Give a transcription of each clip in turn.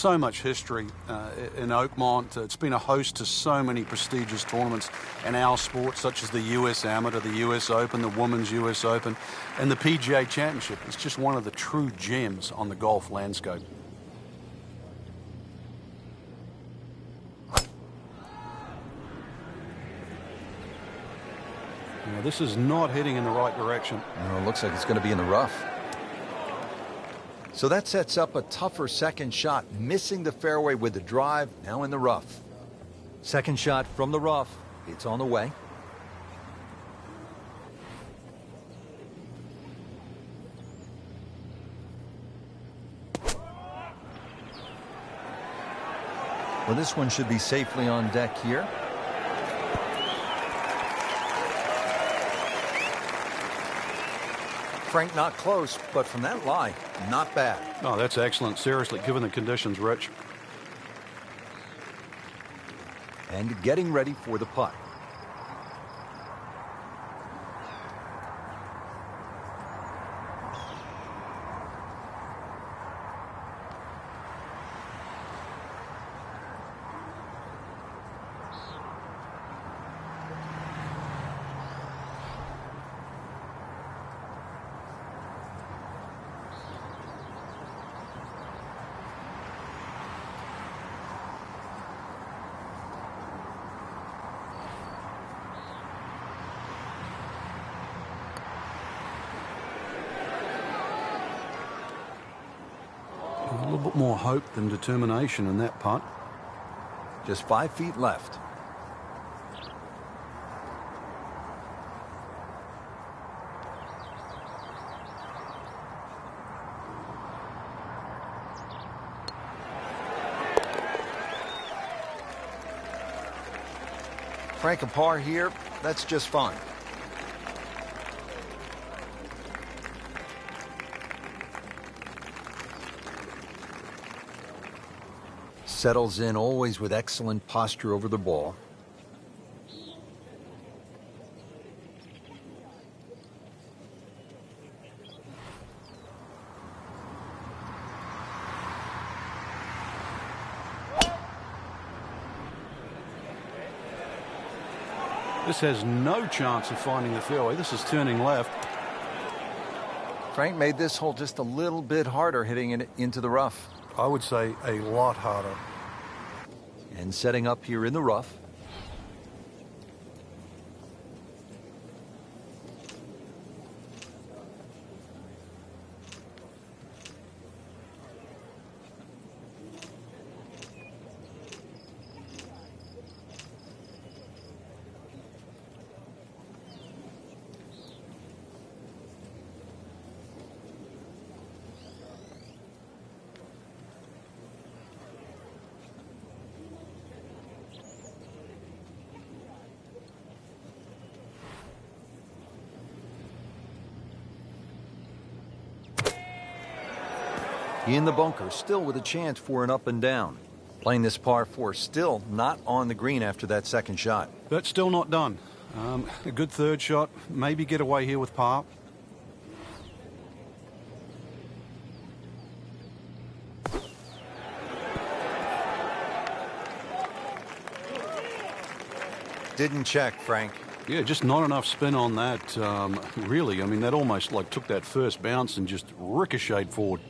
so much history in Oakmont. It's been a host to so many prestigious tournaments in our sport, such as the US Amateur, the US Open, the Women's US Open, and the PGA Championship. It's just one of the true gems on the golf landscape. Now, this is not heading in the right direction. No, it looks like it's going to be in the rough. So that sets up a tougher second shot, missing the fairway with the drive, now in the rough. Second shot from the rough. It's on the way. Well, this one should be safely on deck here. Frank, not close, but from that lie, not bad. Oh, that's excellent. Seriously, given the conditions, Rich. And getting ready for the putt. A little bit more hope than determination in that putt. Just 5 feet left. Frank, a par here, that's just fine. Settles in always with excellent posture over the ball. This has no chance of finding the fairway. This is turning left. Frank made this hole just a little bit harder, hitting it into the rough. I would say a lot harder. And setting up here in the rough. In the bunker, still with a chance for an up and down. Playing this par 4, still not on the green after that second shot. But still not done. A good third shot. Maybe get away here with par. Didn't check, Frank. Yeah, just not enough spin on that, really. I mean, that almost like took that first bounce and just ricocheted forward.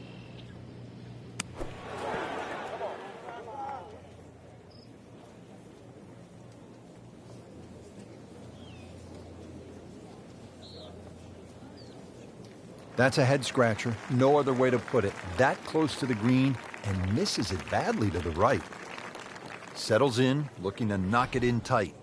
That's a head scratcher. No other way to put it. That close to the green and misses it badly to the right. Settles in, looking to knock it in tight.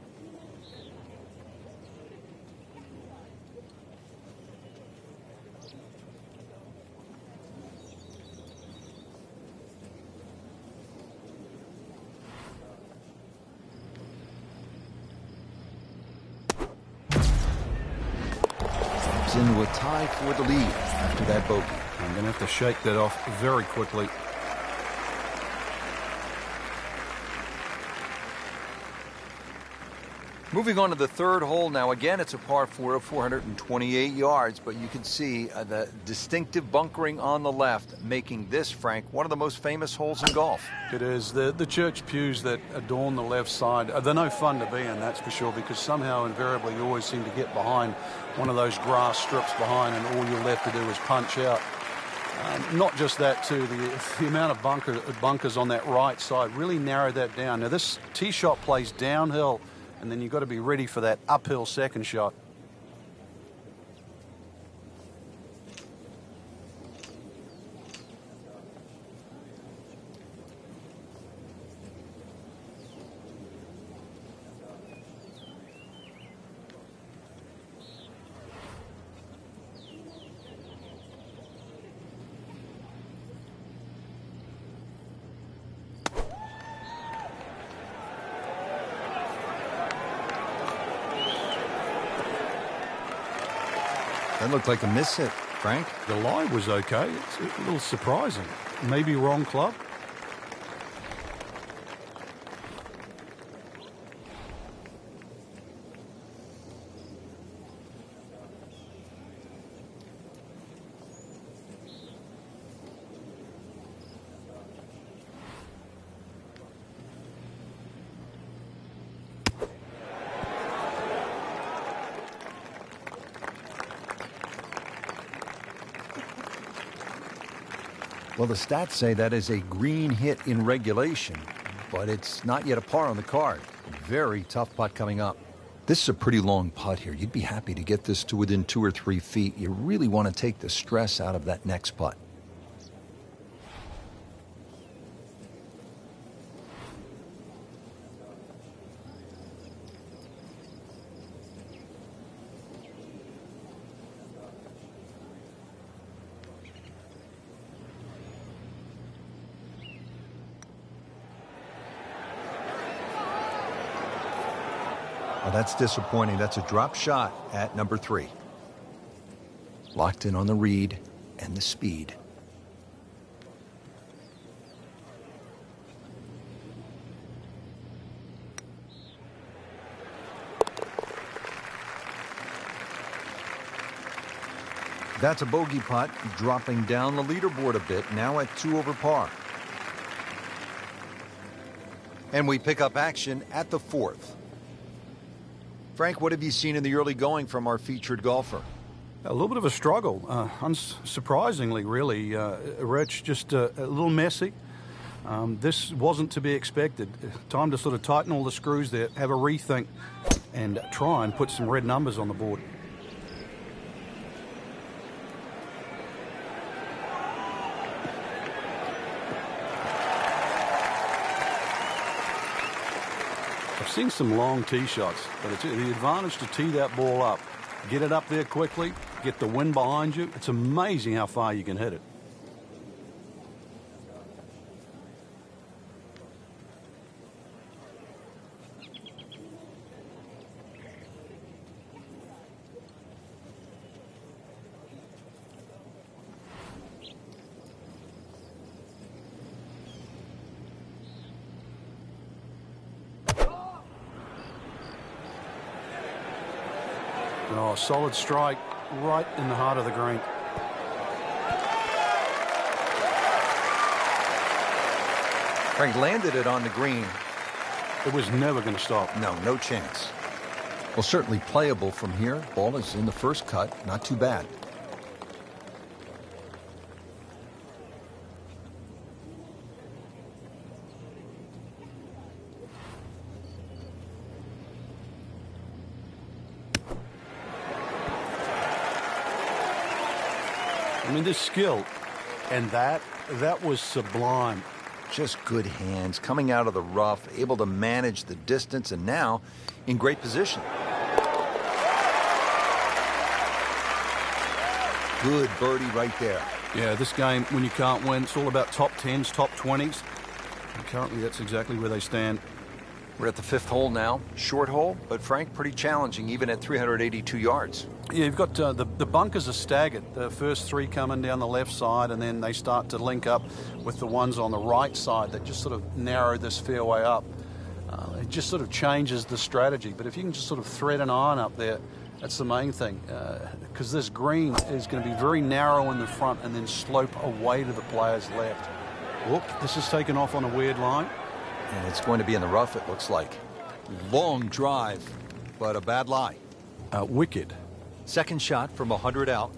Into a tie for the lead after that bogey. I'm going to have to shake that off very quickly. Moving on to the third hole now. Again, it's a par 4 of 428 yards, but you can see the distinctive bunkering on the left, making this, Frank, one of the most famous holes in golf. It is. The church pews that adorn the left side, they're no fun to be in, that's for sure, because somehow, invariably, you always seem to get behind one of those grass strips behind, and all you're left to do is punch out. Not just that, too, the amount of bunkers on that right side really narrowed that down. Now, this tee shot plays downhill, and then you've got to be ready for that uphill second shot. That looked like a miss hit, Frank. The lie was okay. It's a little surprising. Maybe wrong club. Well, the stats say that is a green hit in regulation, but it's not yet a par on the card. Very tough putt coming up. This is a pretty long putt here. You'd be happy to get this to within 2 or 3 feet. You really want to take the stress out of that next putt. Well, that's disappointing. That's a drop shot at number 3. Locked in on the read and the speed. That's a bogey putt, dropping down the leaderboard a bit, now at 2 over par. And we pick up action at the 4th. Frank, what have you seen in the early going from our featured golfer? A little bit of a struggle, unsurprisingly, really. Rich, just a little messy. This wasn't to be expected. Time to sort of tighten all the screws there, have a rethink, and try and put some red numbers on the board. I've seen some long tee shots, but it's the advantage to tee that ball up. Get it up there quickly, get the wind behind you. It's amazing how far you can hit it. Oh, solid strike right in the heart of the green. Frank landed it on the green. It was never going to stop. No chance. Well, certainly playable from here. Ball is in the first cut. Not too bad. I mean, this skill, and that was sublime. Just good hands, coming out of the rough, able to manage the distance, and now in great position. Good birdie right there. Yeah, this game, when you can't win, it's all about top 10s, top 20s. And currently, that's exactly where they stand. We're at the 5th hole now. Short hole, but Frank, pretty challenging, even at 382 yards. Yeah, you've got the bunkers are staggered. The first 3 coming down the left side, and then they start to link up with the ones on the right side that just sort of narrow this fairway up. It just sort of changes the strategy. But if you can just sort of thread an iron up there, that's the main thing. Because this green is going to be very narrow in the front and then slope away to the player's left. Whoop, this is taken off on a weird line. And it's going to be in the rough, it looks like. Long drive, but a bad lie. Wicked. Second shot from 100 out.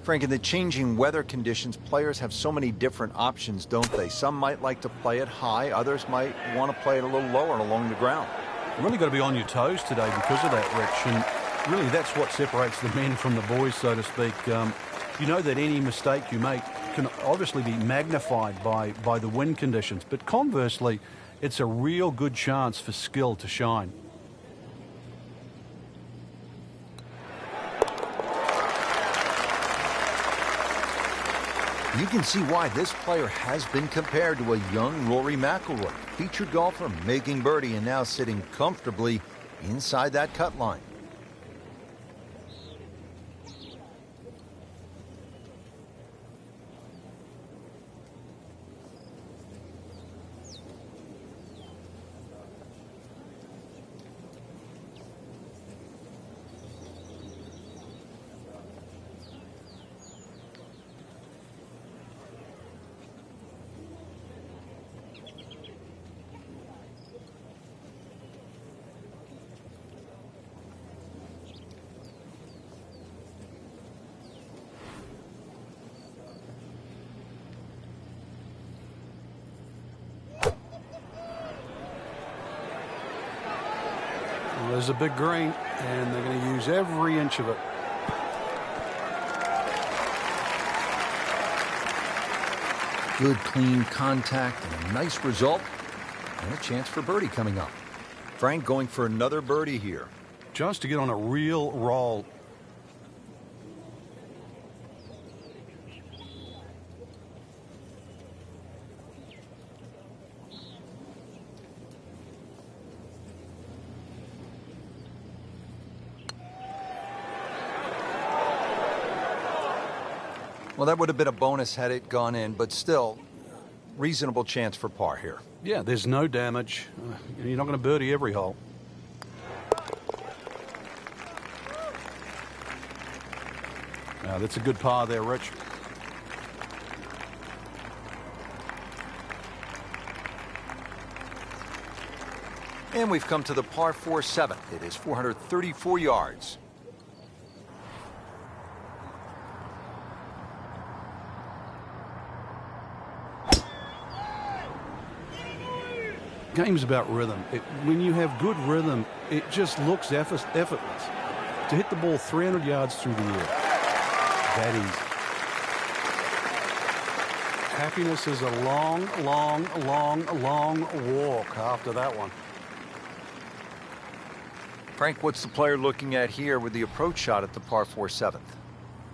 Frank, in the changing weather conditions, players have so many different options, don't they? Some might like to play it high, others might want to play it a little lower along the ground. You've really got to be on your toes today because of that, Rich, and really that's what separates the men from the boys, so to speak. You know that any mistake you make can obviously be magnified by the wind conditions, but conversely, it's a real good chance for skill to shine. You can see why this player has been compared to a young Rory McIlroy, featured golfer making birdie and now sitting comfortably inside that cut line. Well, there's a big green, and they're going to use every inch of it. Good, clean contact and a nice result, and a chance for birdie coming up. Frank going for another birdie here. Just to get on a real roll. Well, that would have been a bonus had it gone in, but still, reasonable chance for par here. Yeah, there's no damage. You're not going to birdie every hole. That's a good par there, Rich. And we've come to the par 4 7th. It is 434 yards. Game's about rhythm. When you have good rhythm, it just looks effortless. To hit the ball 300 yards through the air, that easy. Happiness is a long, long, long, long walk after that one. Frank, what's the player looking at here with the approach shot at the par 4 7th?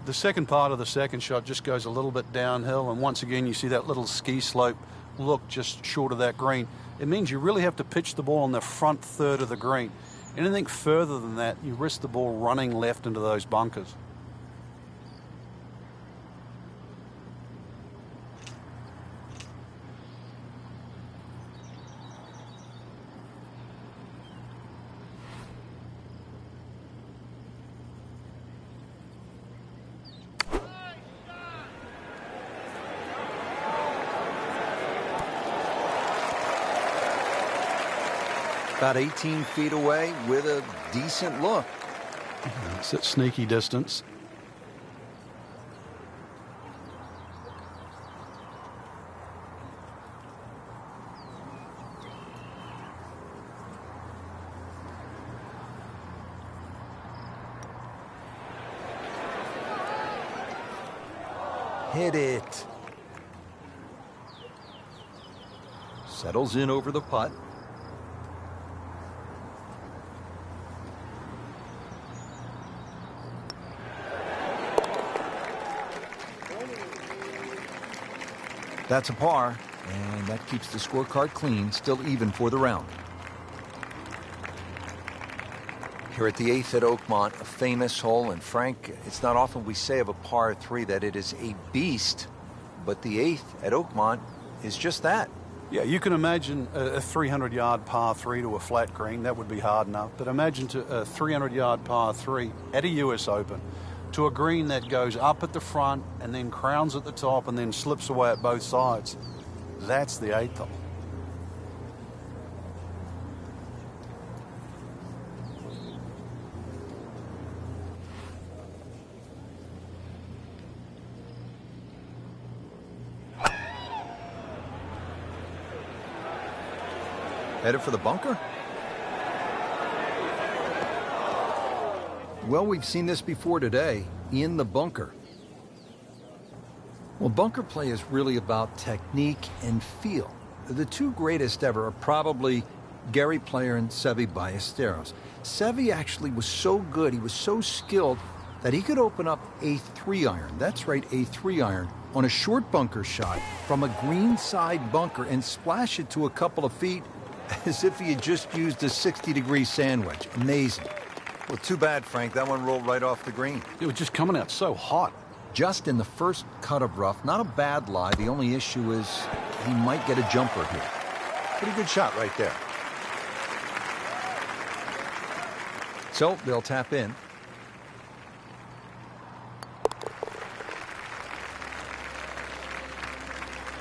The second part of the second shot just goes a little bit downhill, and once again you see that little ski slope look just short of that green. It means you really have to pitch the ball on the front third of the green. Anything further than that, you risk the ball running left into those bunkers. About 18 feet away with a decent look. It's at sneaky distance. Hit it. Settles in over the putt. That's a par, and that keeps the scorecard clean, still even for the round. Here at the 8th at Oakmont, a famous hole, and Frank, it's not often we say of a par 3 that it is a beast, but the 8th at Oakmont is just that. Yeah, you can imagine a 300-yard par 3 to a flat green. That would be hard enough. But imagine a 300-yard par 3 at a US Open to a green that goes up at the front and then crowns at the top and then slips away at both sides. That's the 8th hole. Headed for the bunker? Well, we've seen this before today, in the bunker. Well, bunker play is really about technique and feel. The two greatest ever are probably Gary Player and Seve Ballesteros. Seve actually was so good, he was so skilled, that he could open up a 3-iron, that's right, a 3-iron, on a short bunker shot from a green side bunker and splash it to a couple of feet as if he had just used a 60-degree sandwich. Amazing. Well, too bad, Frank. That one rolled right off the green. It was just coming out so hot. Just in the first cut of rough. Not a bad lie. The only issue is he might get a jumper here. Pretty good shot right there. So they'll tap in.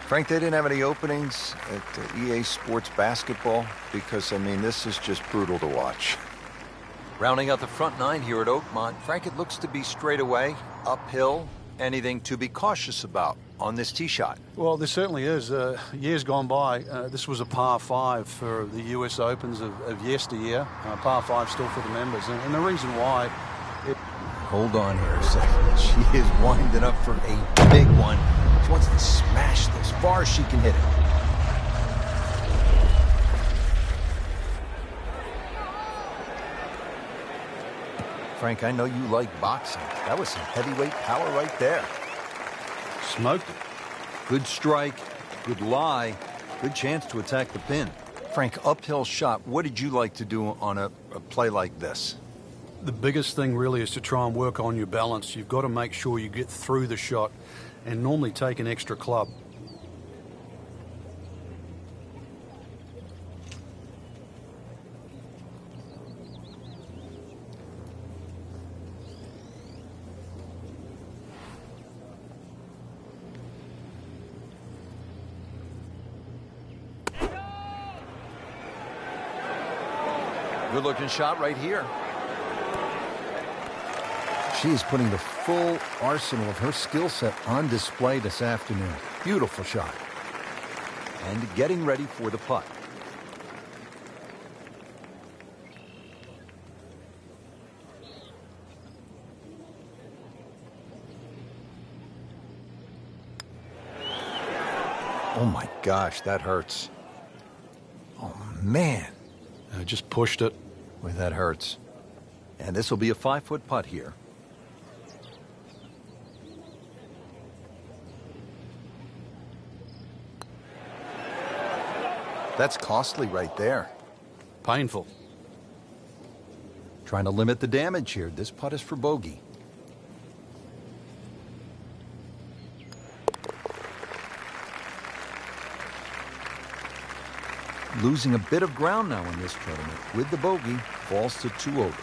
Frank, they didn't have any openings at EA Sports Basketball because, I mean, this is just brutal to watch. Rounding out the front 9 here at Oakmont, Frank, it looks to be straight away, uphill. Anything to be cautious about on this tee shot? Well, there certainly is. Years gone by, this was a par 5 for the US Opens of yesteryear. Par 5 still for the members. And the reason why... Hold on here a second. She is winding up for a big one. She wants to smash this as far as she can hit it. Frank, I know you like boxing. That was some heavyweight power right there. Smoked it. Good strike, good lie, good chance to attack the pin. Frank, uphill shot, what did you like to do on a play like this? The biggest thing really is to try and work on your balance. You've got to make sure you get through the shot and normally take an extra club. Good looking shot right here. She is putting the full arsenal of her skill set on display this afternoon. Beautiful shot. And getting ready for the putt. Oh my gosh, that hurts. Oh man. Just pushed it. Boy, that hurts. And this will be a 5-foot putt here. That's costly right there. Painful. Trying to limit the damage here. This putt is for bogey. Losing a bit of ground now in this tournament. With the bogey, falls to 2 over.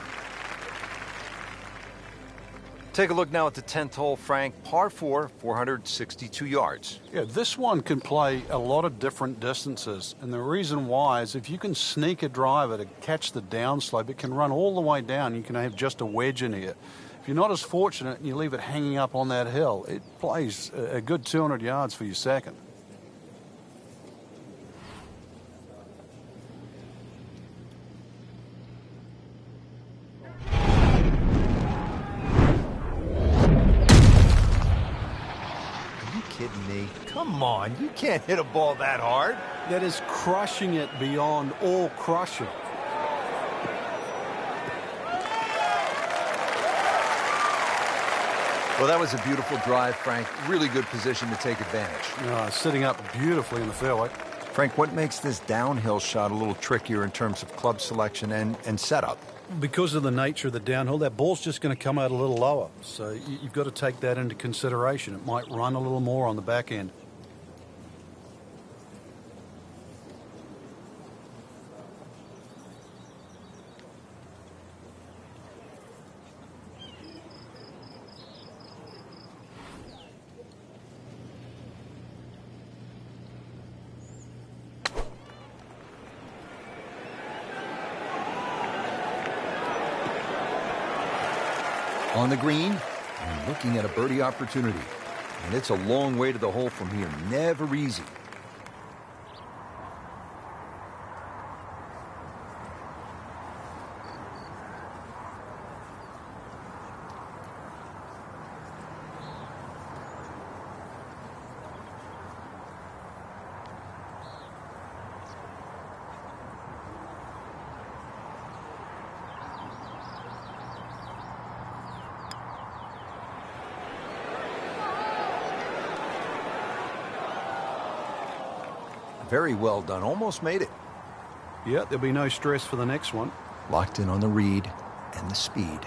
Take a look now at the 10th hole, Frank. Par 4, 462 yards. Yeah, this one can play a lot of different distances. And the reason why is if you can sneak a driver to catch the downslope, it can run all the way down. You can have just a wedge in here. If you're not as fortunate and you leave it hanging up on that hill, it plays a good 200 yards for your second. Kidding me? Come on, you can't hit a ball that hard. That is crushing it beyond all crushing. Well, that was a beautiful drive, Frank. Really good position to take advantage. Sitting up beautifully in the fairway. Frank, what makes this downhill shot a little trickier in terms of club selection and setup? Because of the nature of the downhill, that ball's just going to come out a little lower. So you've got to take that into consideration. It might run a little more on the back end. On the green, and looking at a birdie opportunity. And it's a long way to the hole from here. Never easy. Very well done. Almost made it. Yeah, there'll be no stress for the next one. Locked in on the read and the speed.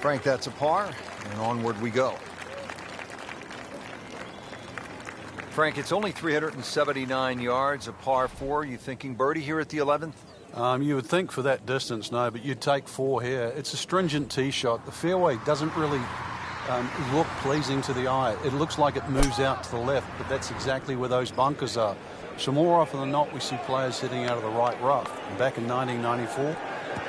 Frank, that's a par, and onward we go. Frank, it's only 379 yards, a par 4. You thinking birdie here at the 11th? You would think for that distance, no, but you'd take 4 here. It's a stringent tee shot. The fairway doesn't really look pleasing to the eye. It looks like it moves out to the left, but that's exactly where those bunkers are. So more often than not, we see players hitting out of the right rough. And back in 1994,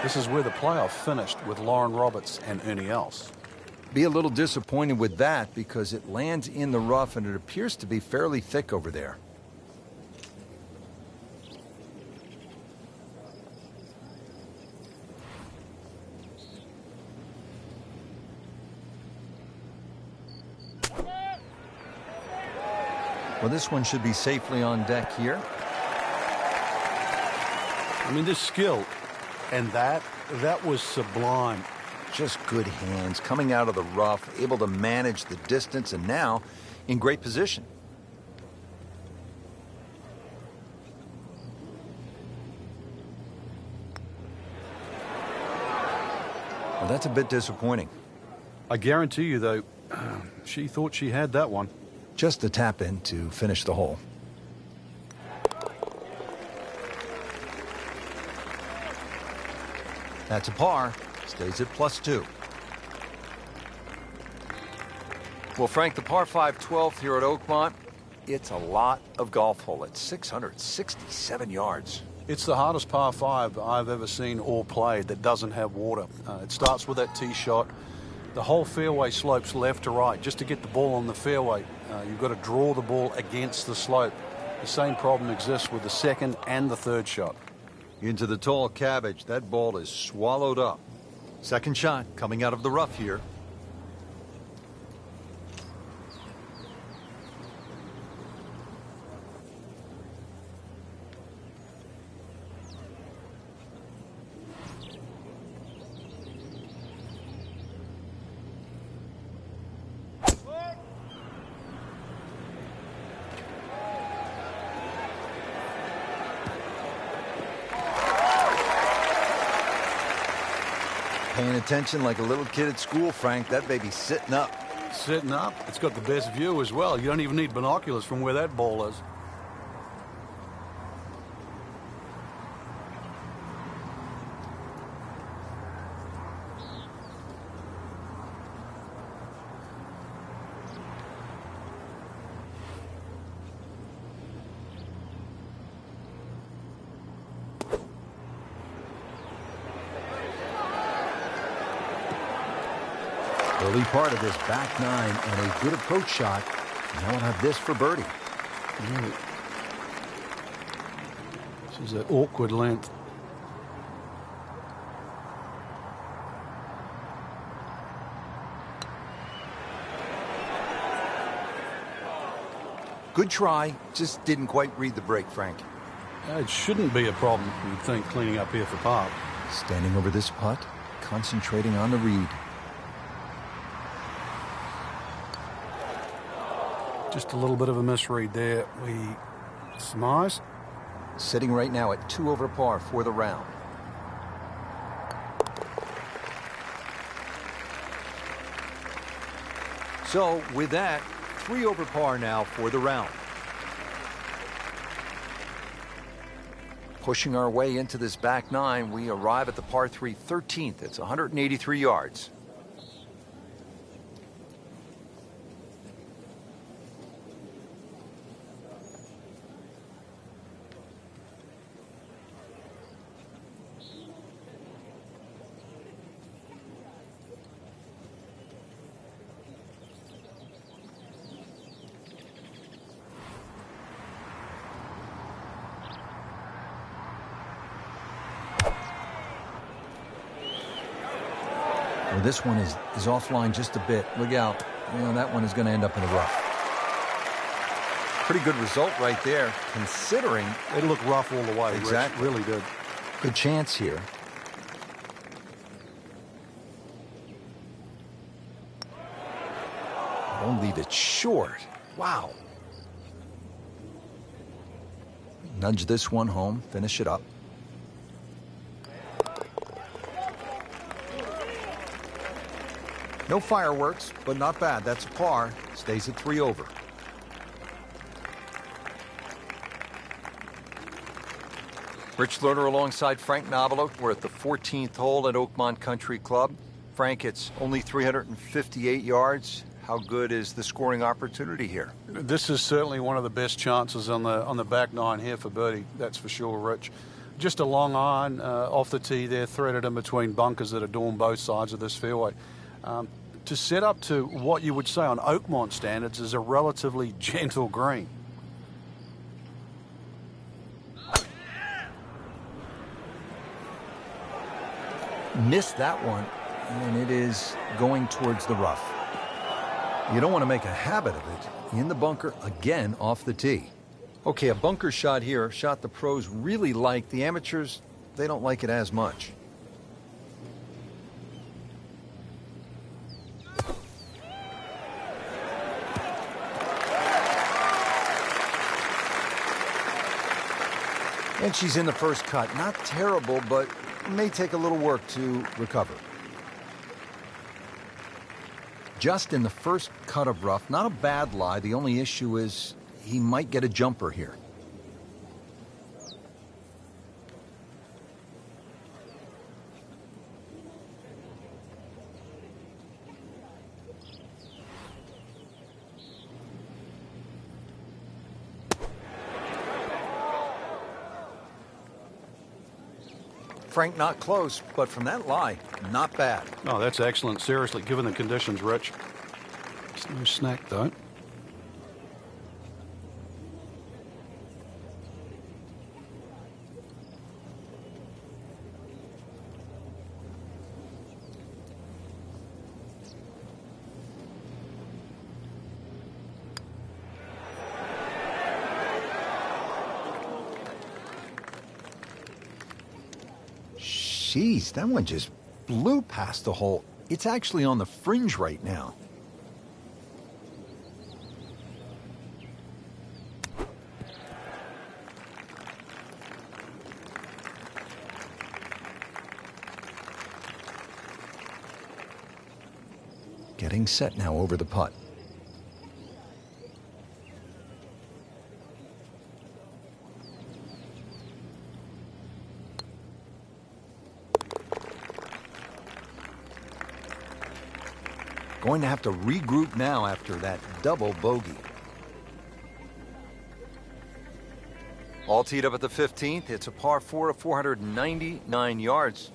this is where the playoff finished with Lauren Roberts and Ernie Els. Be a little disappointed with that because it lands in the rough and it appears to be fairly thick over there. Well, this one should be safely on deck here. I mean, this skill and that was sublime. Just good hands, coming out of the rough, able to manage the distance, and now in great position. Well, that's a bit disappointing. I guarantee you, though, she thought she had that one. Just a tap in to finish the hole. That's a par. Stays at +2. Well, Frank, the par 5 12th here at Oakmont, it's a lot of golf hole. It's 667 yards. It's the hardest par 5 I've ever seen or played that doesn't have water. It starts with that tee shot. The whole fairway slopes left to right. Just to get the ball on the fairway, you've got to draw the ball against the slope. The same problem exists with the second and the third shot. Into the tall cabbage. That ball is swallowed up. Second shot coming out of the rough here. Paying attention like a little kid at school, Frank. That baby's sitting up. Sitting up. It's got the best view as well. You don't even need binoculars from where that ball is. Early part of this back 9 and a good approach shot. Now we'll have this for birdie. This is that awkward length. Good try, just didn't quite read the break, Frank. It shouldn't be a problem, you'd think, cleaning up here for par. Standing over this putt, concentrating on the read. Just a little bit of a misread there. We surmise. Sitting right now at 2 over par for the round. So with that, 3 over par now for the round. Pushing our way into this back 9, we arrive at the par 3 13th. It's 183 yards. Well, this one is offline just a bit. Look out. You know, that one is going to end up in the rough. Pretty good result right there, considering... It looked rough all the way. Exactly. Rich, really did. Good chance here. Don't leave it short. Wow. Nudge this one home, finish it up. No fireworks, but not bad. That's a par. Stays at 3 over. Rich Lerner alongside Frank Nobilo. We're at the 14th hole at Oakmont Country Club. Frank, it's only 358 yards. How good is the scoring opportunity here? This is certainly one of the best chances on the back 9 here for birdie. That's for sure, Rich. Just a long iron off the tee there, threaded in between bunkers that adorn both sides of this fairway. To set up to what you would say on Oakmont standards is a relatively gentle green. Missed that one, and it is going towards the rough. You don't want to make a habit of it. In the bunker again off the tee. Okay, a bunker shot here, a shot the pros really like. The amateurs, they don't like it as much. And she's in the first cut. Not terrible, but may take a little work to recover. Just in the first cut of rough, not a bad lie. The only issue is he might get a jumper here. Frank, not close, but from that lie, not bad. Oh, that's excellent. Seriously, given the conditions, Rich. It's no snack, though. Jeez, that one just blew past the hole. It's actually on the fringe right now. Getting set now over the putt. Going to have to regroup now after that double bogey. All teed up at the 15th. It's a par 4 of 499 yards.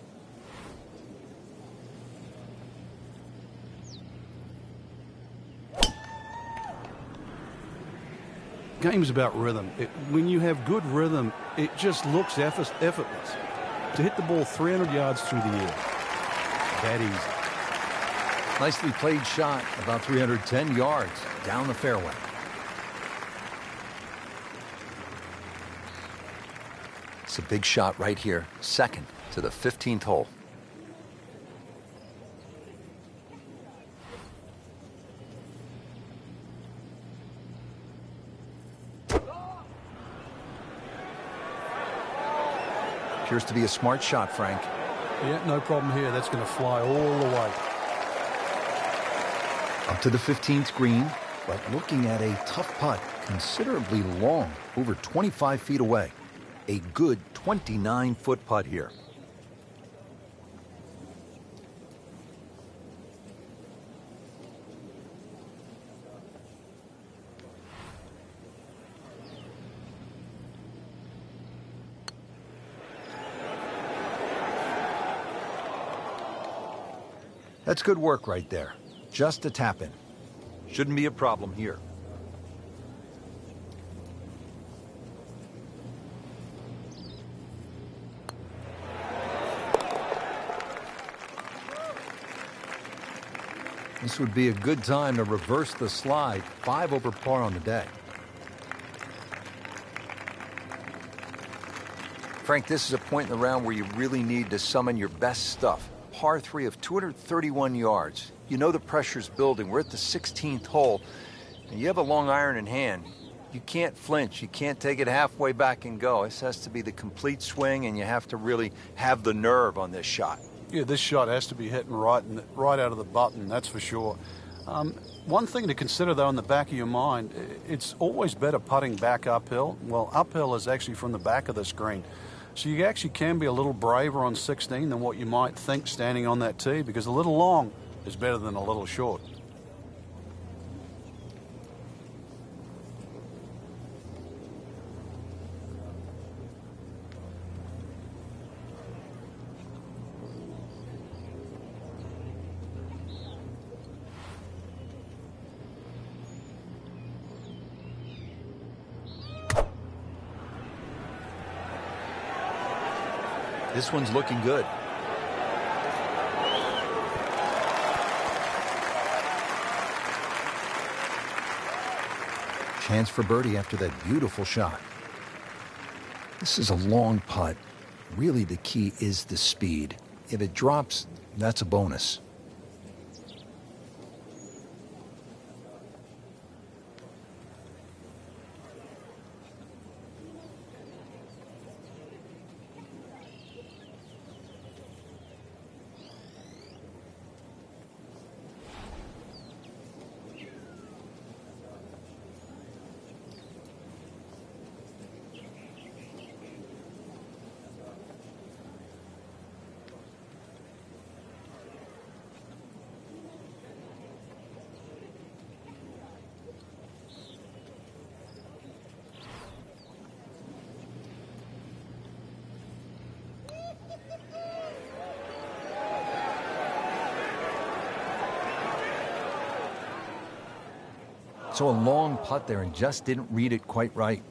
Game's about rhythm. When you have good rhythm, it just looks effortless. To hit the ball 300 yards through the air, that easy. Nicely played shot, about 310 yards down the fairway. It's a big shot right here, second to the 15th hole. Appears to be a smart shot, Frank. Yeah, no problem here. That's going to fly all the way. Up to the 15th green, but looking at a tough putt, considerably long, over 25 feet away. A good 29-foot putt here. That's good work right there. Just a tap in. Shouldn't be a problem here. This would be a good time to reverse the slide. 5 over par on the day. Frank, this is a point in the round where you really need to summon your best stuff. Par 3 of 231 yards. You know the pressure's building. We're at the 16th hole, and you have a long iron in hand. You can't flinch. You can't take it halfway back and go. This has to be the complete swing, and you have to really have the nerve on this shot. Yeah, this shot has to be hitting right out of the button, that's for sure. One thing to consider, though, in the back of your mind, it's always better putting back uphill. Well, uphill is actually from the back of the screen. So you actually can be a little braver on 16 than what you might think standing on that tee, because a little long is better than a little short. This one's looking good. Chance for birdie after that beautiful shot. This is a long putt. Really, the key is the speed. If it drops, that's a bonus. So a long putt there and just didn't read it quite right.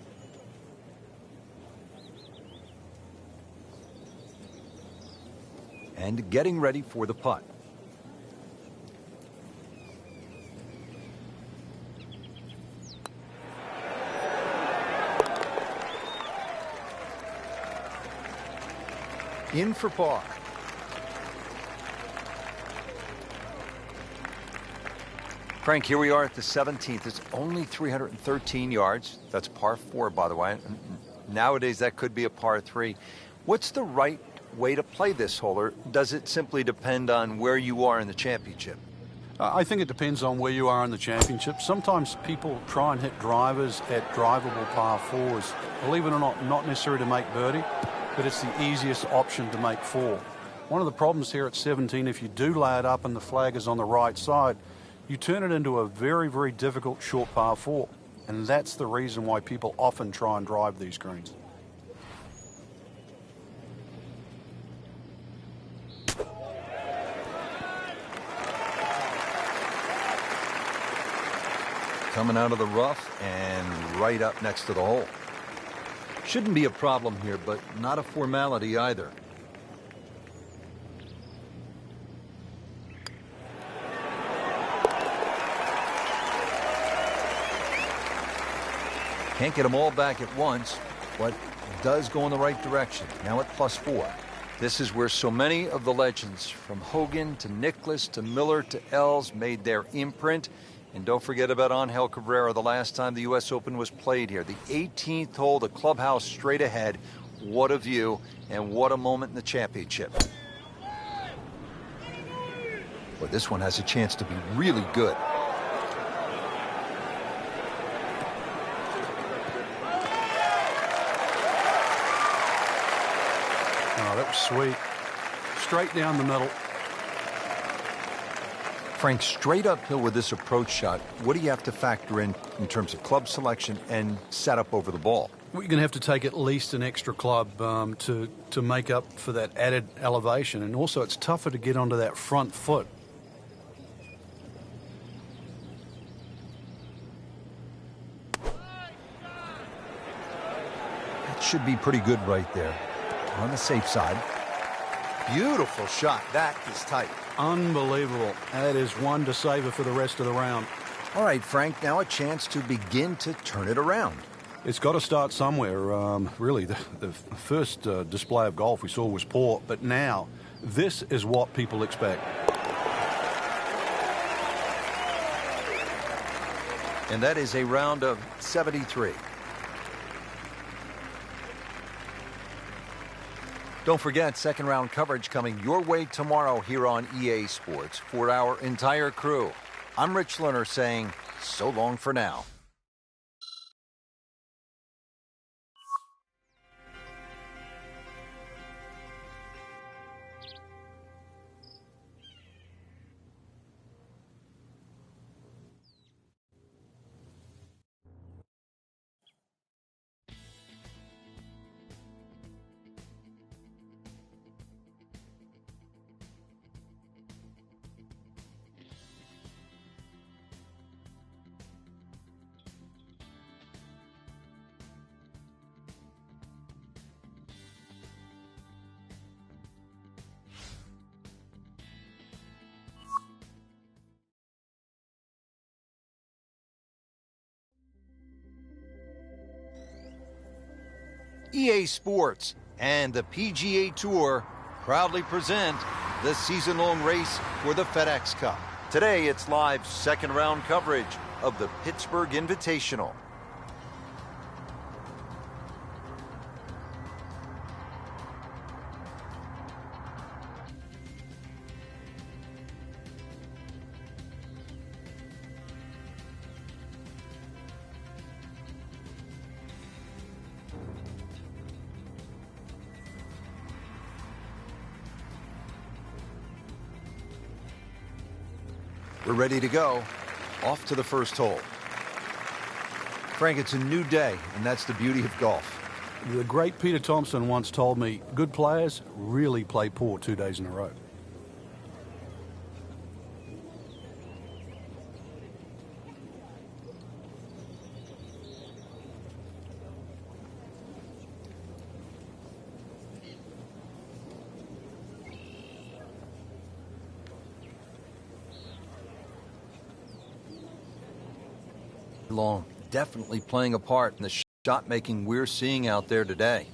And getting ready for the putt. In for par. Frank, here we are at the 17th. It's only 313 yards. That's par 4, by the way. Nowadays, that could be a par 3. What's the right way to play this hole, or does it simply depend on where you are in the championship? I think it depends on where you are in the championship. Sometimes people try and hit drivers at drivable par 4s. Believe it or not necessarily to make birdie, but it's the easiest option to make 4. One of the problems here at 17, if you do lay it up and the flag is on the right side, you turn it into a very, very difficult short par 4. And that's the reason why people often try and drive these greens. Coming out of the rough and right up next to the hole. Shouldn't be a problem here, but not a formality either. Can't get them all back at once, but does go in the right direction, now at +4. This is where so many of the legends, from Hogan to Nicklaus to Miller to Els, made their imprint. And don't forget about Angel Cabrera, the last time the U.S. Open was played here. The 18th hole, the clubhouse straight ahead. What a view, and what a moment in the championship. But this one has a chance to be really good. Oh, that was sweet. Straight down the middle. Frank, straight uphill with this approach shot, what do you have to factor in terms of club selection and setup over the ball? Well, you're going to have to take at least an extra club to make up for that added elevation. And also, it's tougher to get onto that front foot. That should be pretty good right there. On the safe side. Beautiful shot. That is tight. Unbelievable. That is one to savor for the rest of the round. All right, Frank, now a chance to begin to turn it around. It's got to start somewhere. Really, the first display of golf we saw was poor, but now this is what people expect. And that is a round of 73. Don't forget, second round coverage coming your way tomorrow here on EA Sports. For our entire crew, I'm Rich Lerner saying so long for now. EA Sports and the PGA Tour proudly present the season-long race for the FedEx Cup. Today, it's live second-round coverage of the Pittsburgh Invitational. We're ready to go. Off to the first hole. Frank, it's a new day, and that's the beauty of golf. The great Peter Thompson once told me, good players really play poor 2 days in a row. Long, definitely playing a part in the shot making we're seeing out there today.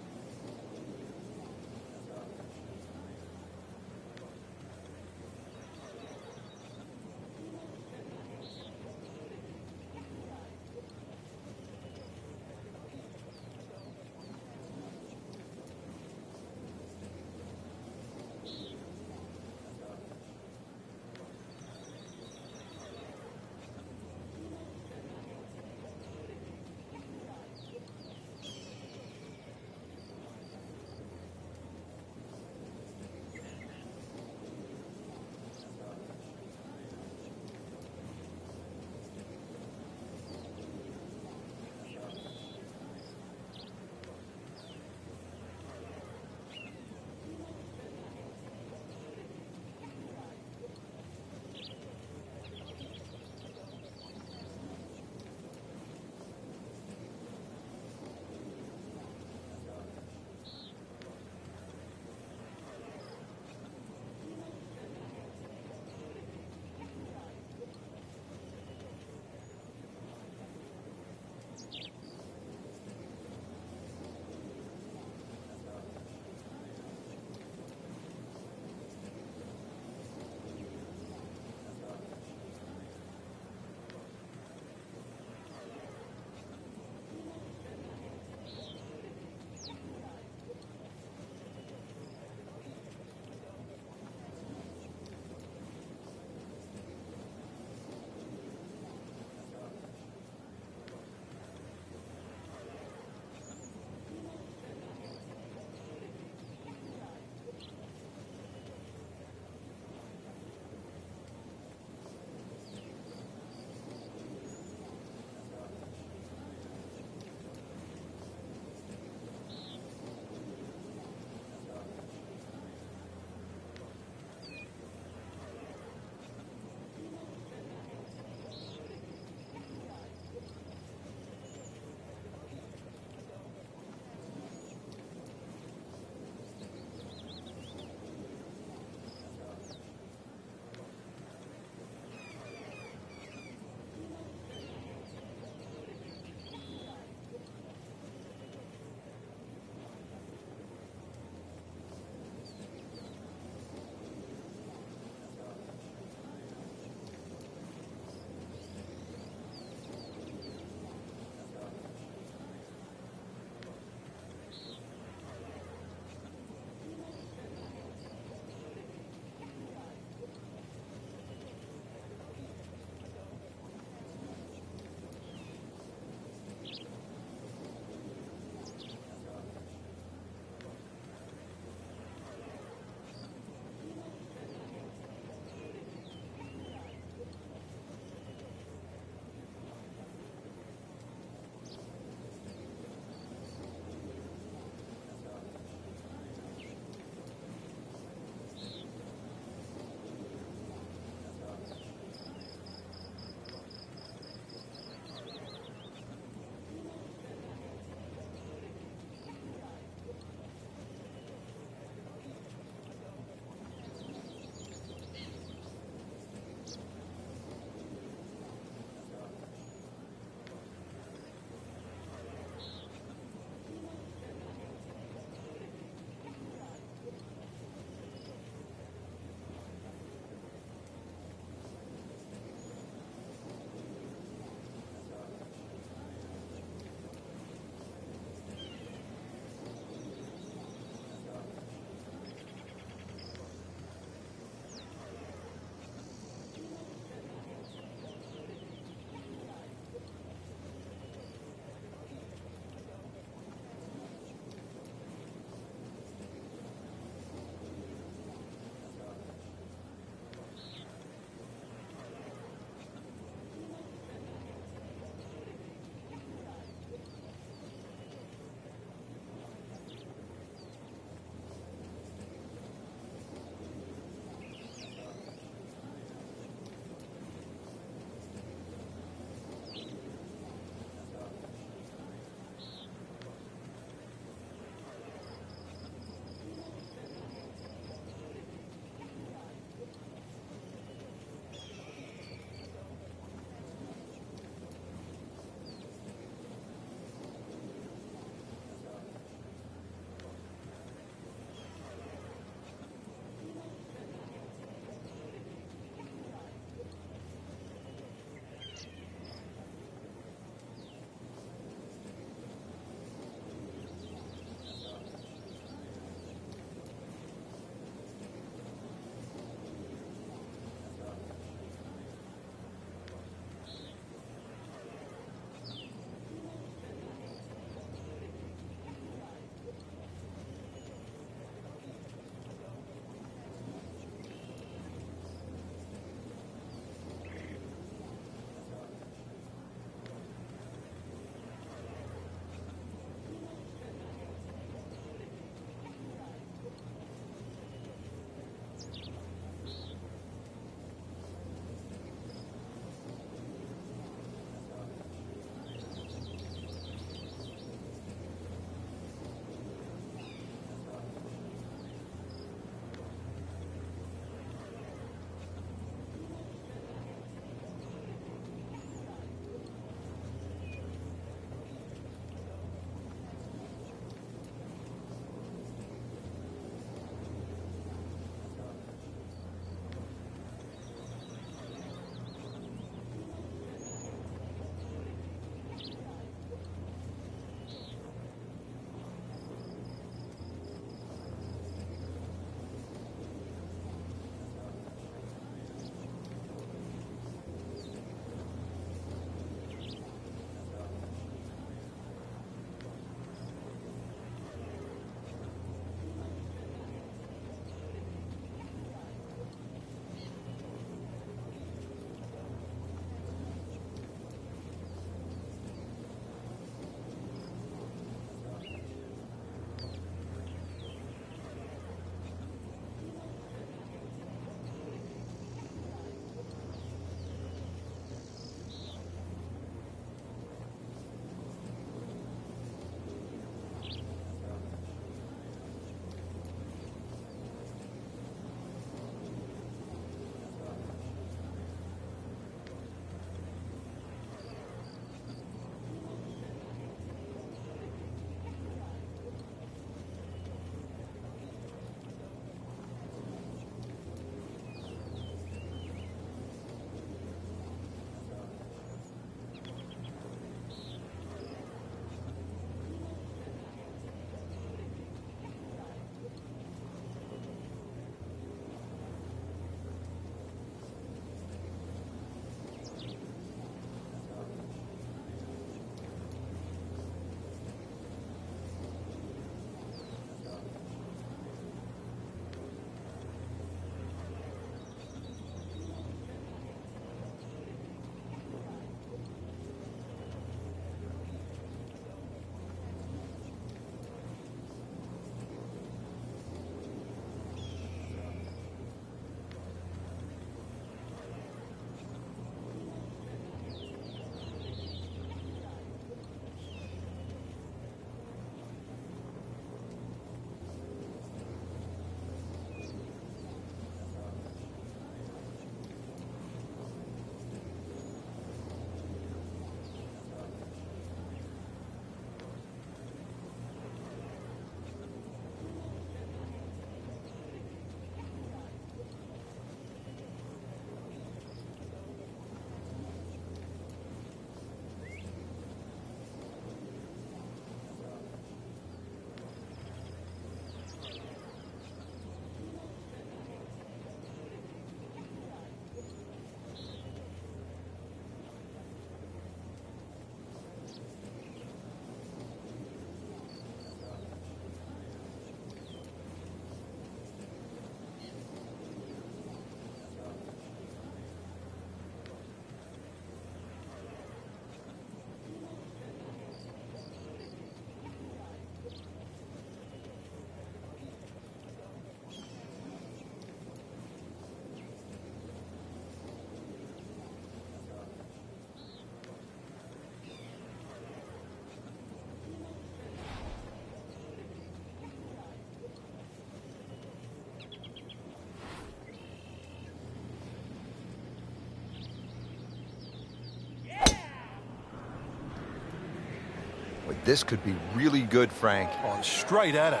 This could be really good, Frank. Oh, straight at it.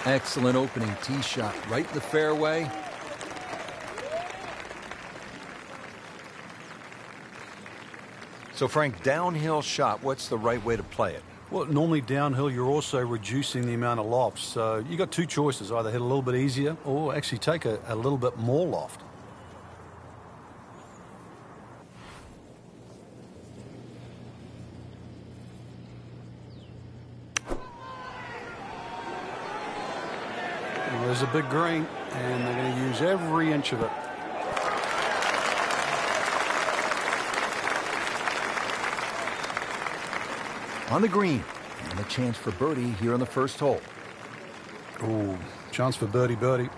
Excellent opening tee shot right in the fairway. So, Frank, downhill shot, what's the right way to play it? Well, normally downhill, you're also reducing the amount of lofts. So you got two choices, either hit a little bit easier or actually take a little bit more loft. Well, there's a big green, and they're going to use every inch of it. On the green, and a chance for birdie here on the first hole. Oh, chance for birdie.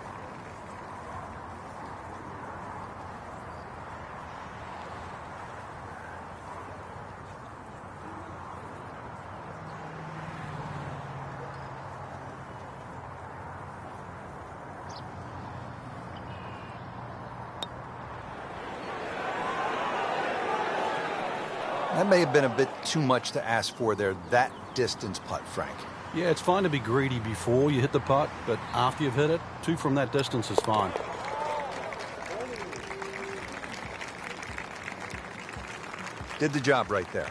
That may have been a bit too much to ask for there, that distance putt, Frank. Yeah, it's fine to be greedy before you hit the putt, but after you've hit it, 2 from that distance is fine. Did the job right there.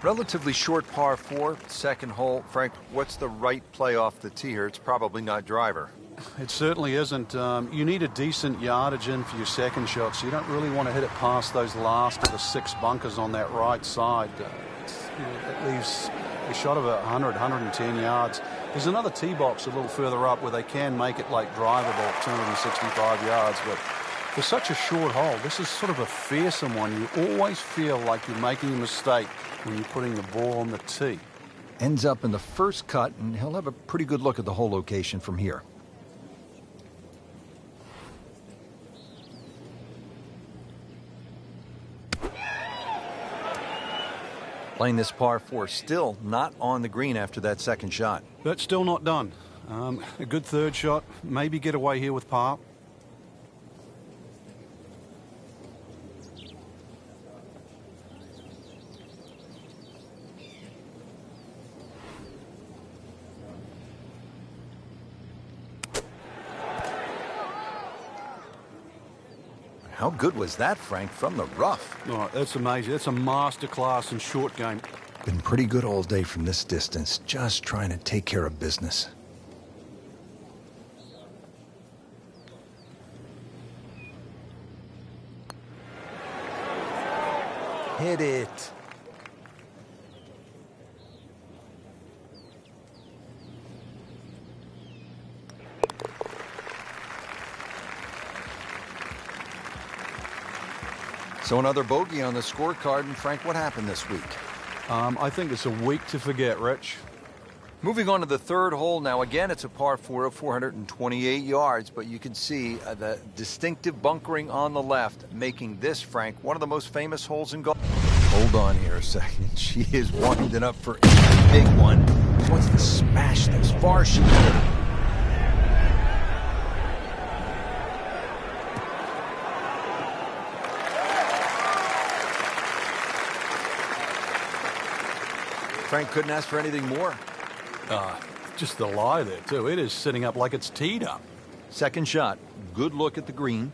Relatively short par 4, second hole. Frank, what's the right play off the tee here? It's probably not driver. It certainly isn't. You need a decent yardage in for your second shot, so you don't really want to hit it past those last of the 6 bunkers on that right side. It leaves a shot of 100, 110 yards. There's another tee box a little further up where they can make it like drivable, 265 yards, but for such a short hole, this is sort of a fearsome one. You always feel like you're making a mistake when you're putting the ball on the tee. Ends up in the first cut, and he'll have a pretty good look at the hole location from here. Playing this par 4, still not on the green after that second shot. But still not done. A good third shot, maybe get away here with par. How good was that, Frank, from the rough? Oh, that's amazing. That's a masterclass in short game. Been pretty good all day from this distance, just trying to take care of business. Hit it. So another bogey on the scorecard. And Frank, what happened this week? I think it's a week to forget, Rich. Moving on to the third hole now. Again, it's a par 4 of 428 yards, but you can see the distinctive bunkering on the left, making this, Frank, one of the most famous holes in golf. Hold on here a second. She is winding up for a big one. She wants to smash as far as she can. Frank couldn't ask for anything more. Just the lie there, too. It is sitting up like it's teed up. Second shot. Good look at the green.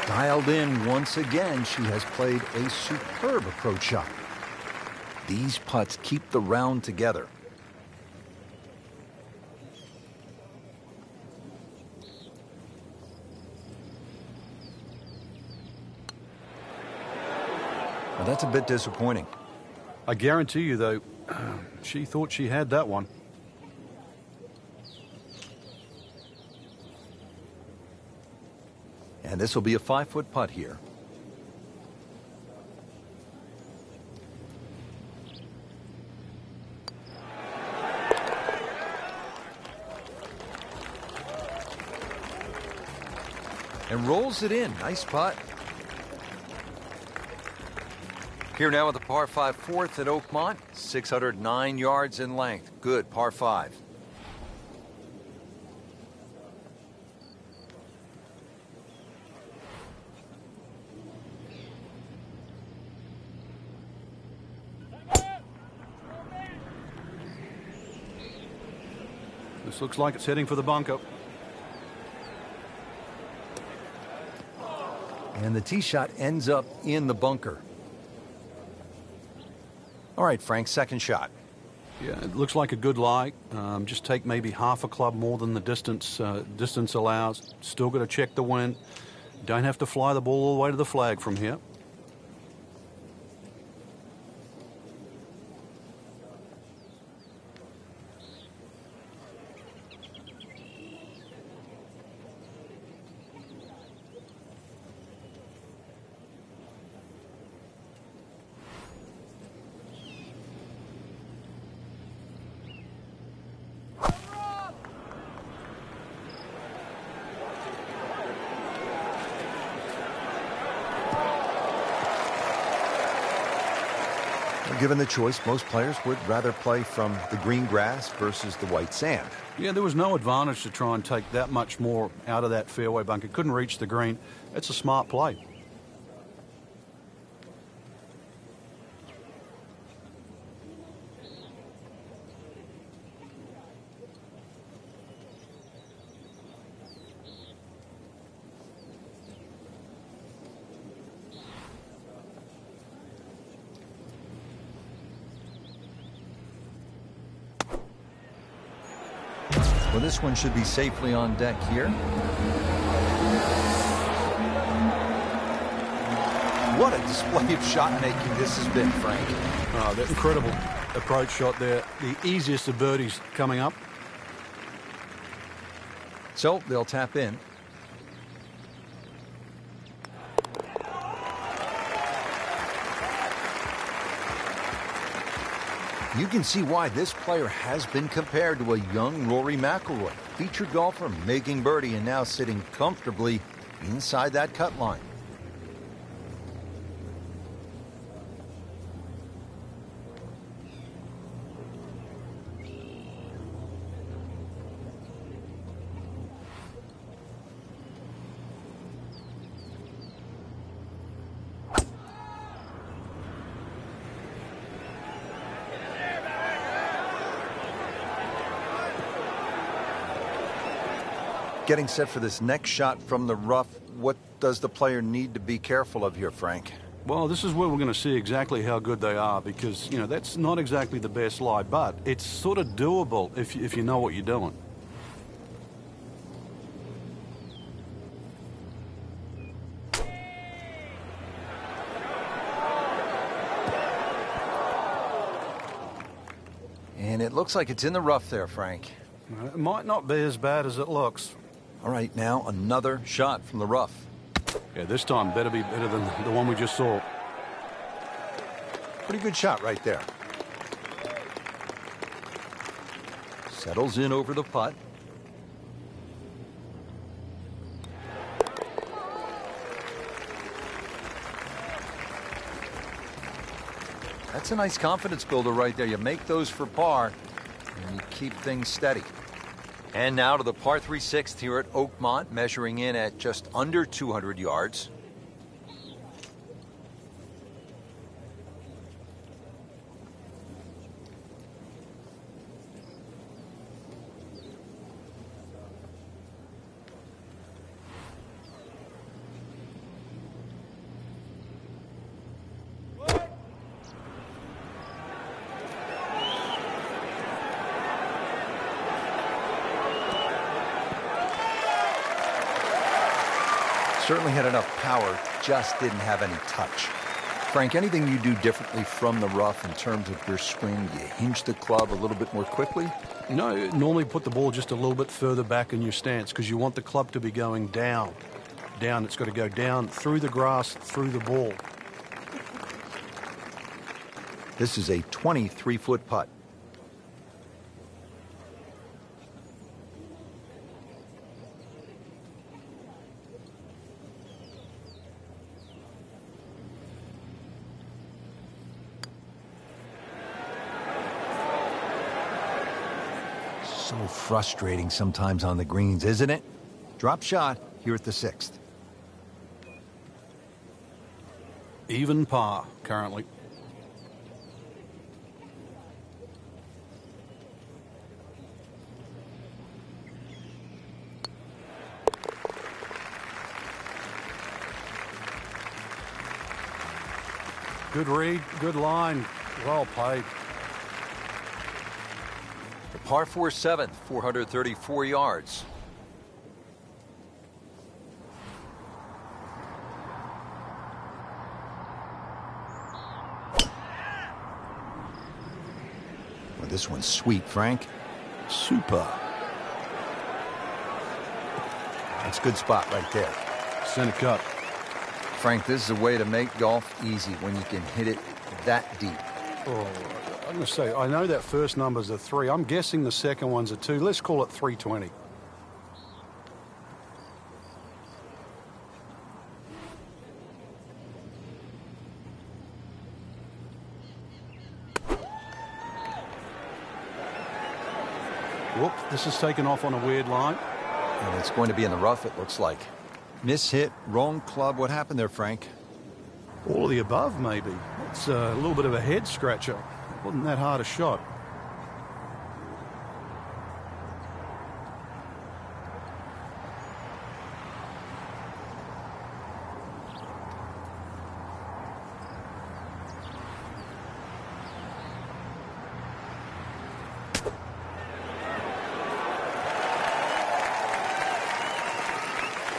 Dialed in once again, she has played a superb approach shot. These putts keep the round together. That's a bit disappointing. I guarantee you, though, she thought she had that one. And this will be a 5-foot putt here. And rolls it in. Nice putt. Here now with the par 5 fourth at Oakmont. 609 yards in length. Good par 5. This looks like it's heading for the bunker. And the tee shot ends up in the bunker. All right, Frank, second shot. Yeah, it looks like a good lie. Just take maybe half a club more than the distance allows. Still got to check the wind. Don't have to fly the ball all the way to the flag from here. Given the choice, most players would rather play from the green grass versus the white sand. Yeah, there was no advantage to try and take that much more out of that fairway bunker. Couldn't reach the green. It's a smart play. Well, this one should be safely on deck here. What a display of shot making this has been, Frank. Oh, that incredible approach shot there. The easiest of birdies coming up. So they'll tap in. You can see why this player has been compared to a young Rory McIlroy, featured golfer making birdie and now sitting comfortably inside that cut line. Getting set for this next shot from the rough, what does the player need to be careful of here, Frank? Well, this is where we're going to see exactly how good they are because, you know, that's not exactly the best lie, but it's sort of doable if you know what you're doing. And it looks like it's in the rough there, Frank. It might not be as bad as it looks. All right, now another shot from the rough. Yeah, this time better be better than the one we just saw. Pretty good shot right there. Settles in over the putt. That's a nice confidence builder right there. You make those for par, and you keep things steady. And now to the par 3 6th here at Oakmont, measuring in at just under 200 yards. Certainly had enough power, just didn't have any touch. Frank, anything you do differently from the rough in terms of your swing? You hinge the club a little bit more quickly? No, normally put the ball just a little bit further back in your stance because you want the club to be going down. Down, it's got to go down through the grass, through the ball. This is a 23-foot putt. So frustrating sometimes on the greens, isn't it? Drop shot here at the 6th. Even par currently. Good read, good line, well played. The par 4 7th, 434 yards. Well, this one's sweet, Frank. Super. That's a good spot right there. Center cut. Frank, this is a way to make golf easy when you can hit it that deep. Oh, I'm going to say, I know that first number's a 3. I'm guessing the second one's a 2. Let's call it 320. Whoop, this is taken off on a weird line. And it's going to be in the rough, it looks like. Mishit, wrong club. What happened there, Frank? All of the above, maybe. It's a little bit of a head scratcher. It wasn't that hard a shot.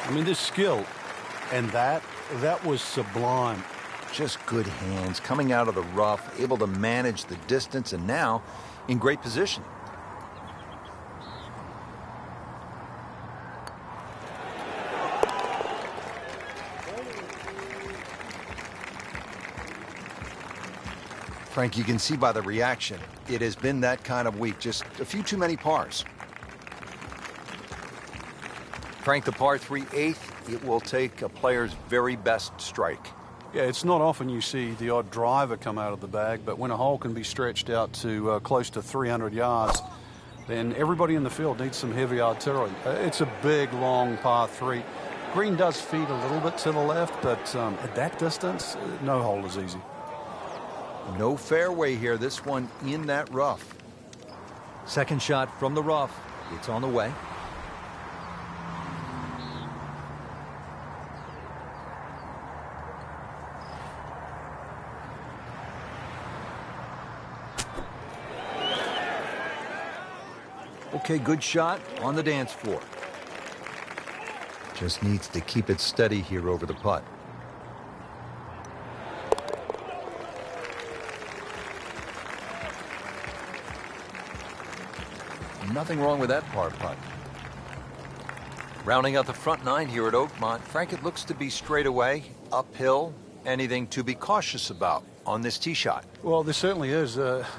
I mean, this skill and that was sublime. Just good hands, coming out of the rough, able to manage the distance, and now in great position. Frank, you can see by the reaction, it has been that kind of week. Just a few too many pars. Frank, the par 3 8th, it will take a player's very best strike. Yeah, it's not often you see the odd driver come out of the bag, but when a hole can be stretched out to close to 300 yards, then everybody in the field needs some heavy artillery. It's a big, long par 3. Green does feed a little bit to the left, but at that distance, no hole is easy. No fairway here, this one in that rough. Second shot from the rough. It's on the way. Okay, good shot on the dance floor. Just needs to keep it steady here over the putt. Nothing wrong with that par putt. Rounding out the front 9 here at Oakmont, Frank, it looks to be straight away, uphill. Anything to be cautious about on this tee shot? Well, there certainly is.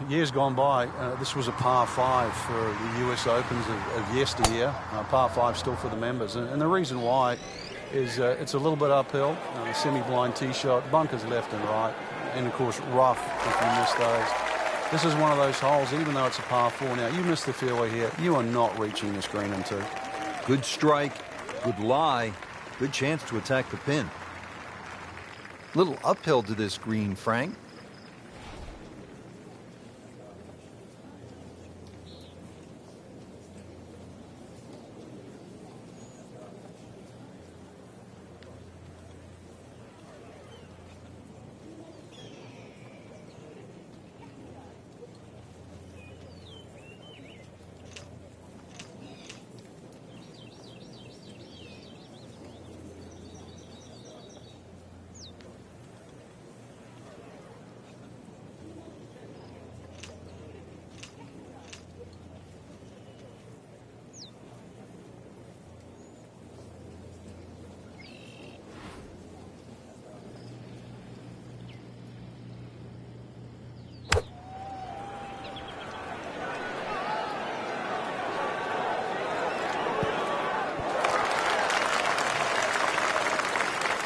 Years gone by, this was a par 5 for the US Opens of yesteryear. Par 5 still for the members. And the reason why is it's a little bit uphill, semi-blind tee shot, bunkers left and right, and of course rough if you miss those. This is one of those holes, even though it's a par 4 now, you miss the fairway here, you are not reaching this green in 2. Good strike, good lie, good chance to attack the pin. Little uphill to this green, Frank.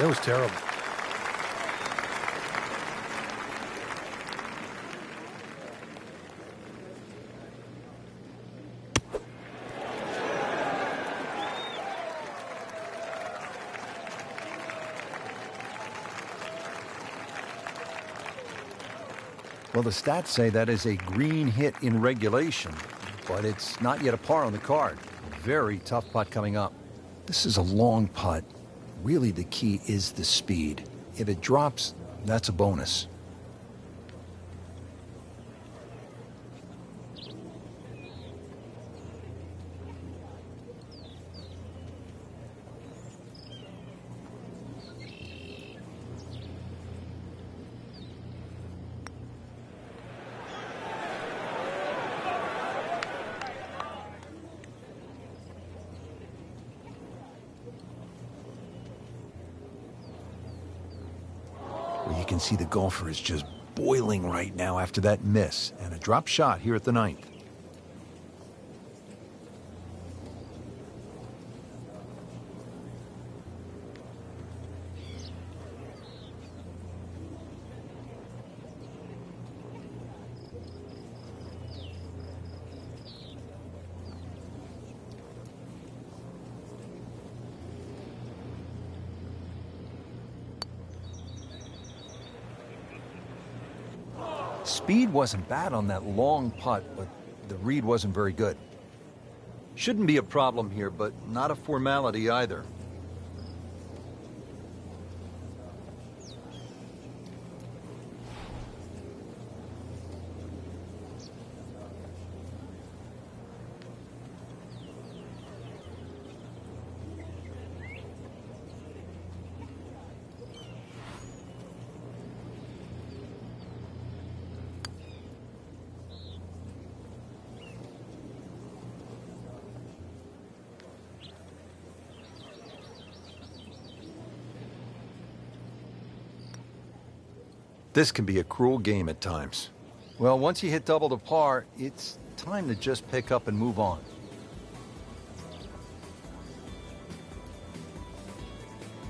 That was terrible. Well, the stats say that is a green hit in regulation, but it's not yet a par on the card. Very tough putt coming up. This is a long putt. Really, the key is the speed. If it drops, that's a bonus. You can see the golfer is just boiling right now after that miss and a drop shot here at the 9th. Speed wasn't bad on that long putt, but the read wasn't very good. Shouldn't be a problem here, but not a formality either. This can be a cruel game at times. Well, once you hit double to par, it's time to just pick up and move on.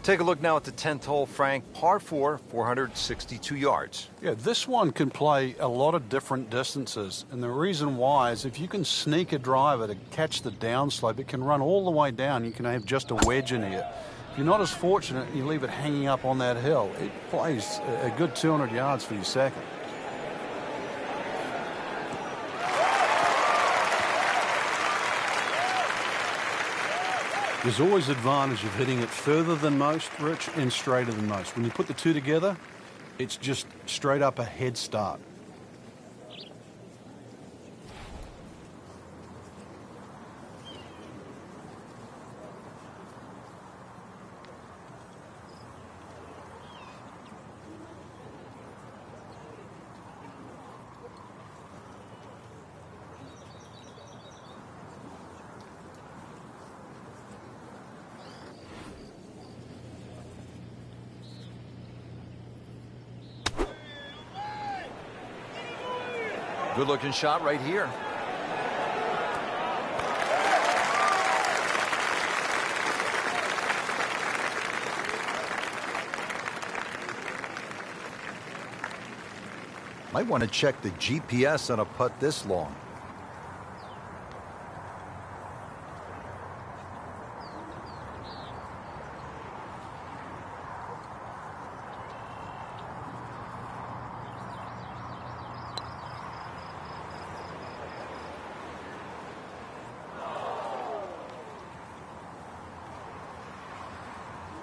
Take a look now at the 10th hole, Frank. Par 4, 462 yards. Yeah, this one can play a lot of different distances. And the reason why is if you can sneak a driver to catch the downslope, it can run all the way down. You can have just a wedge in here. If you're not as fortunate and you leave it hanging up on that hill, it plays a good 200 yards for your second. There's always advantage of hitting it further than most, Rich, and straighter than most. When you put the two together, it's just straight up a head start. Good-looking shot right here. Might want to check the GPS on a putt this long.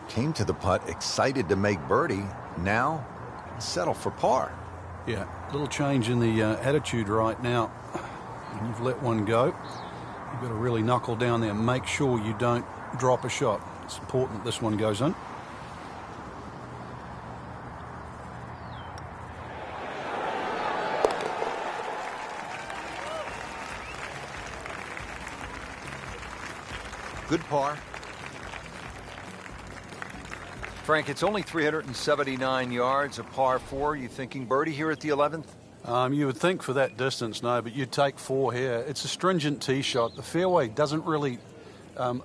Came to the putt excited to make birdie. Now settle for par. Yeah, little change in the attitude right now. When you've let one go, you've got to really knuckle down there and make sure you don't drop a shot. It's important that this one goes in. Good par. Frank, it's only 379 yards, a par 4. You thinking birdie here at the 11th? You would think for that distance, no, but you'd take 4 here. It's a stringent tee shot. The fairway doesn't really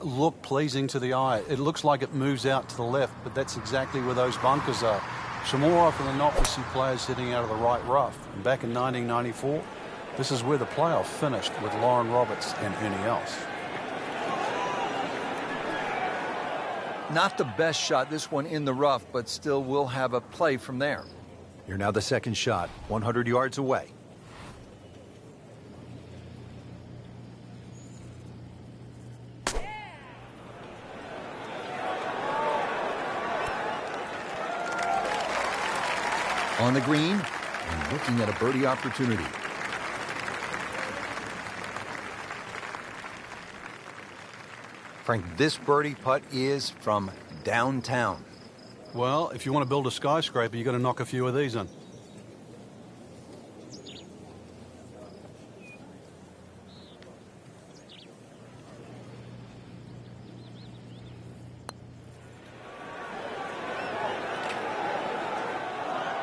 look pleasing to the eye. It looks like it moves out to the left, but that's exactly where those bunkers are. So more often than not, we see players hitting out of the right rough. And back in 1994, this is where the playoff finished with Lauren Roberts and Ernie Els. Not the best shot, this one in the rough, but still will have a play from there. Here now the second shot, 100 yards away. On the green, and looking at a birdie opportunity. Frank, this birdie putt is from downtown. Well, if you want to build a skyscraper, you've got to knock a few of these in.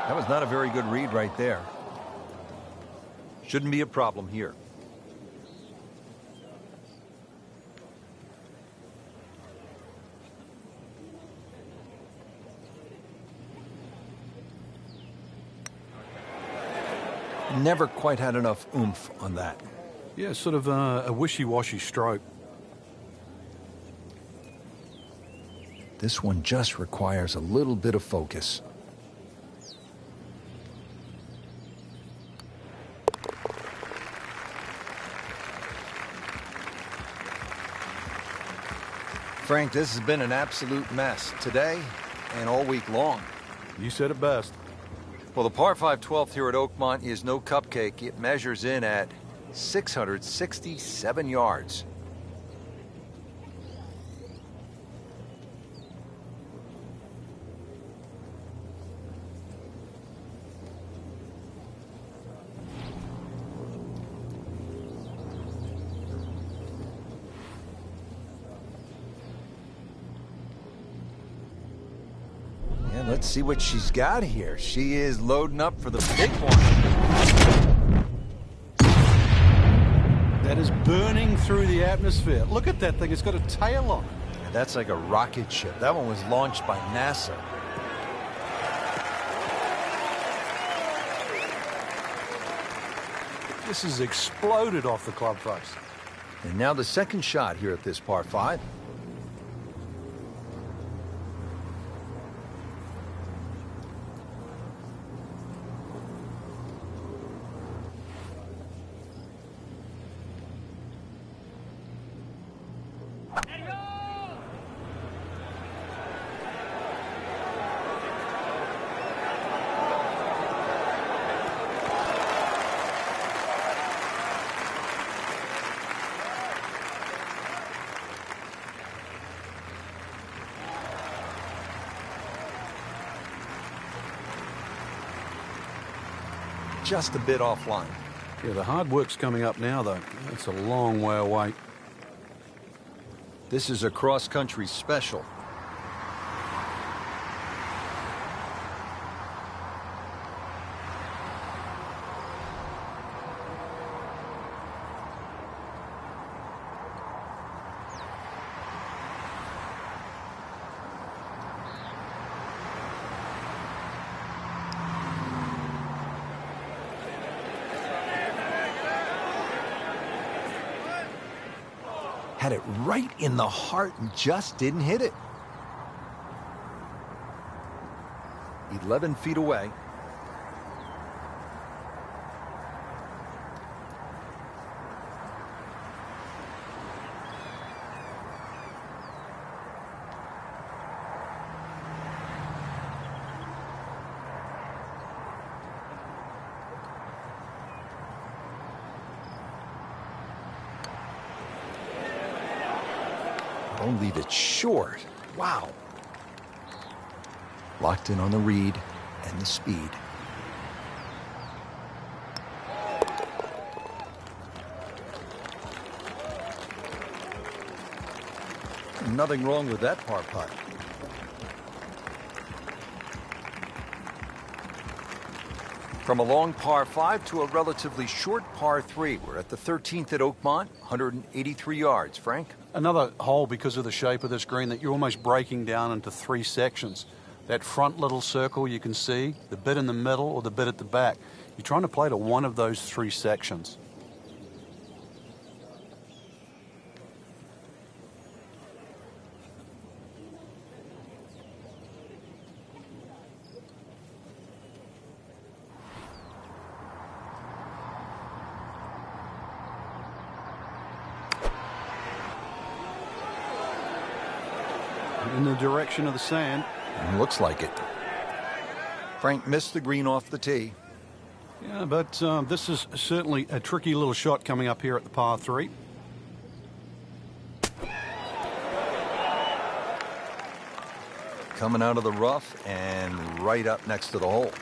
That was not a very good read right there. Shouldn't be a problem here. Never quite had enough oomph on that. Yeah, sort of a wishy-washy stroke. This one just requires a little bit of focus. Frank, this has been an absolute mess today and all week long. You said it best. Well, the par 5 12th here at Oakmont is no cupcake. It measures in at 667 yards. Let's see what she's got here. She is loading up for the big one. That is burning through the atmosphere. Look at that thing. It's got a tail on it. And that's like a rocket ship. That one was launched by NASA. This has exploded off the club face. And now the second shot here at this par 5. Just a bit offline. Yeah, the hard work's coming up now, though. It's a long way away. This is a cross-country special. Had it right in the heart and just didn't hit it. 11 feet away. Don't leave it short. Wow. Locked in on the read and the speed. Nothing wrong with that par putt. From a long par 5 to a relatively short par 3. We're at the 13th at Oakmont, 183 yards. Frank? Another hole, because of the shape of this green, that you're almost breaking down into 3 sections. That front little circle you can see, the bit in the middle or the bit at the back. You're trying to play to one of those 3 sections. In the direction of the sand. Looks like it. Frank missed the green off the tee. Yeah, but this is certainly a tricky little shot coming up here at the par 3. Coming out of the rough and right up next to the hole.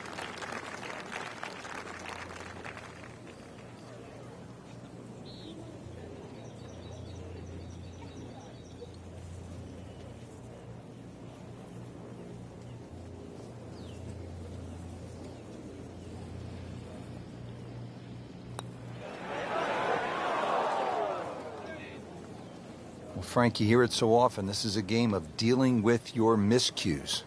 Frank, you hear it so often. This is a game of dealing with your miscues.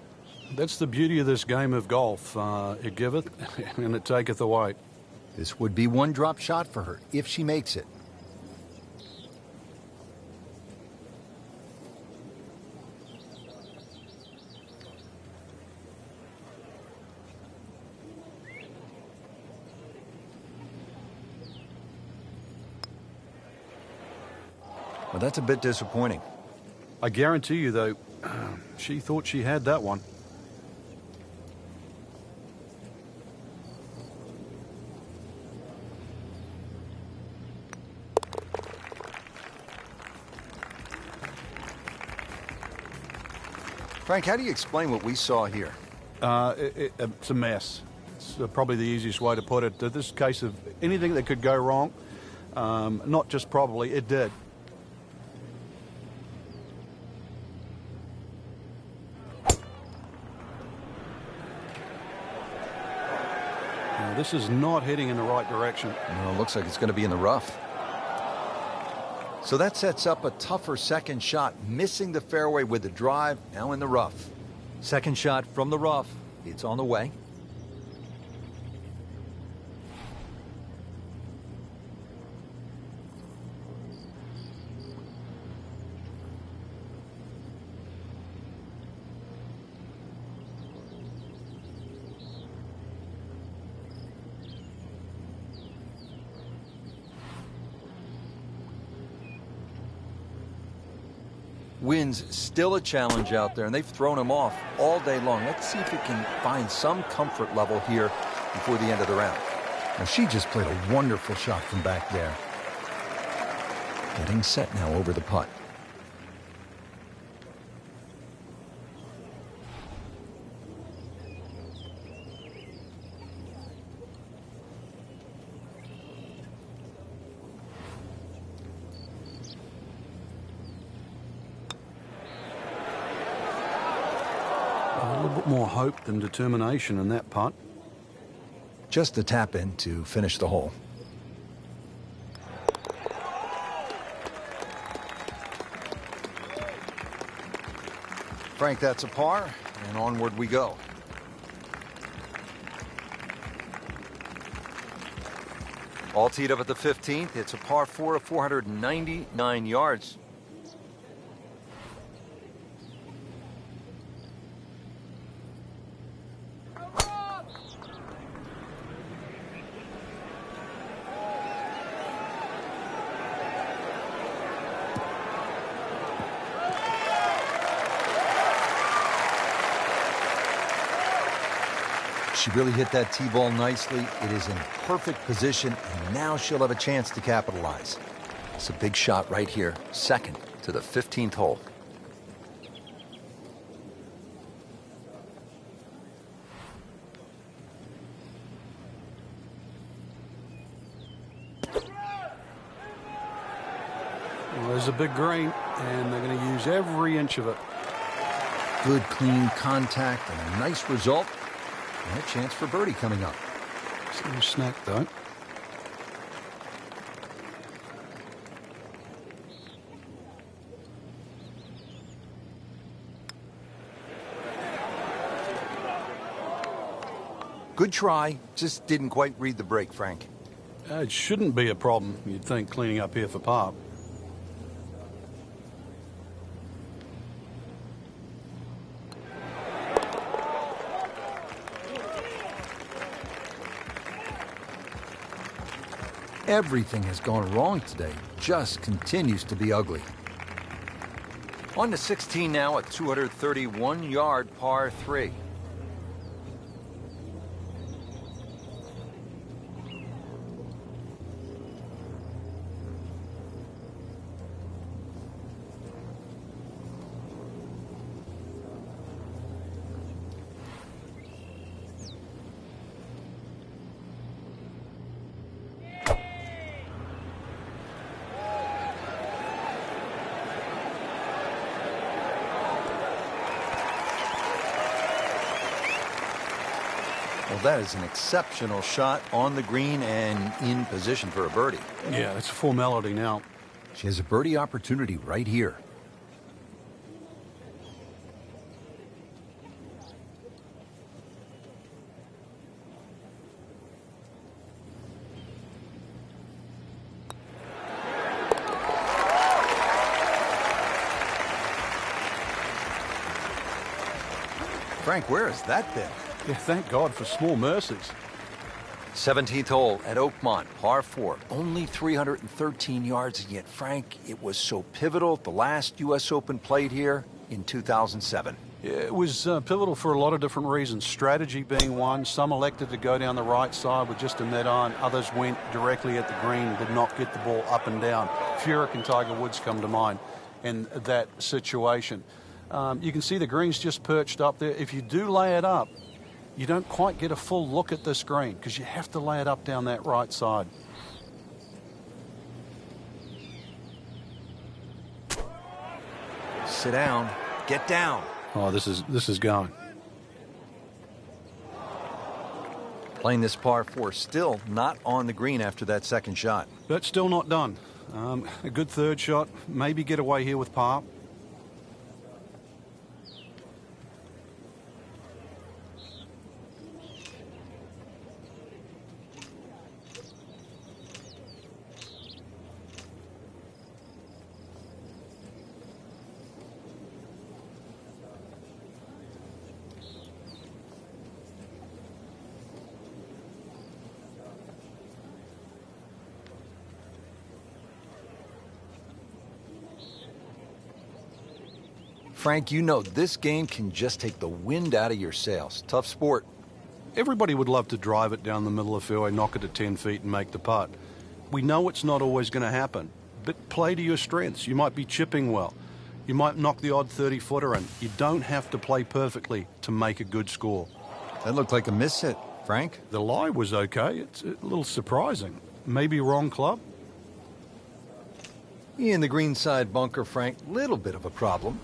That's the beauty of this game of golf. It giveth and it taketh away. This would be one drop shot for her if she makes it. Well, that's a bit disappointing. I guarantee you, though, she thought she had that one. Frank, how do you explain what we saw here? It's a mess. It's probably the easiest way to put it. This case of anything that could go wrong, not just probably, it did. This is not heading in the right direction. No, it looks like it's going to be in the rough. So that sets up a tougher second shot, missing the fairway with the drive, now in the rough. Second shot from the rough. It's on the way. Wind's still a challenge out there, and they've thrown him off all day long. Let's see if he can find some comfort level here before the end of the round. Now, she just played a wonderful shot from back there. Getting set now over the putt. A little bit more hope than determination in that putt. Just a tap in to finish the hole. Frank, that's a par, and onward we go. All teed up at the 15th. It's a par 4 of 499 yards. She really hit that tee ball nicely. It is in perfect position, and now she'll have a chance to capitalize. It's a big shot right here, second to the 15th hole. Well, there's a big green, and they're going to use every inch of it. Good, clean contact and a nice result. And a chance for birdie coming up. It's no snack, though. Good try, just didn't quite read the break, Frank. It shouldn't be a problem, you'd think, cleaning up here for Parp. Everything has gone wrong today. Just continues to be ugly. On to 16 now at 231-yard par 3. Well, that is an exceptional shot on the green and in position for a birdie. Yeah, it's a formality now. She has a birdie opportunity right here. Frank, where has that been? Yeah, thank God for small mercies. 17th hole at Oakmont, par 4. Only 313 yards, and yet, Frank, it was so pivotal. The last U.S. Open played here in 2007. Yeah, it was pivotal for a lot of different reasons. Strategy being one. Some elected to go down the right side with just a net on. Others went directly at the green, did not get the ball up and down. Furyk and Tiger Woods come to mind in that situation. You can see the green's just perched up there. If you do lay it up, you don't quite get a full look at this green because you have to lay it up down that right side. Sit down. Get down. Oh, this is going. Playing this par 4, still not on the green after that second shot. But still not done. A good third shot. Maybe get away here with par. Frank, you know this game can just take the wind out of your sails. Tough sport. Everybody would love to drive it down the middle of the fairway, knock it to 10 feet and make the putt. We know it's not always going to happen, but play to your strengths. You might be chipping well. You might knock the odd 30-footer in. You don't have to play perfectly to make a good score. That looked like a miss hit, Frank. The lie was okay. It's a little surprising. Maybe wrong club? In the greenside bunker, Frank, little bit of a problem.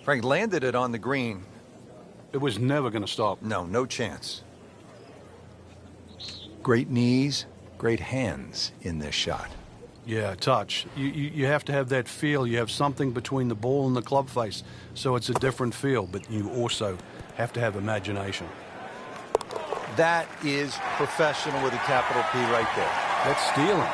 Frank landed it on the green. It was never going to stop. No chance. Great knees, great hands in this shot. Yeah, touch. You have to have that feel. You have something between the ball and the club face, so it's a different feel, but you also have to have imagination. That is professional with a capital P right there. That's stealing.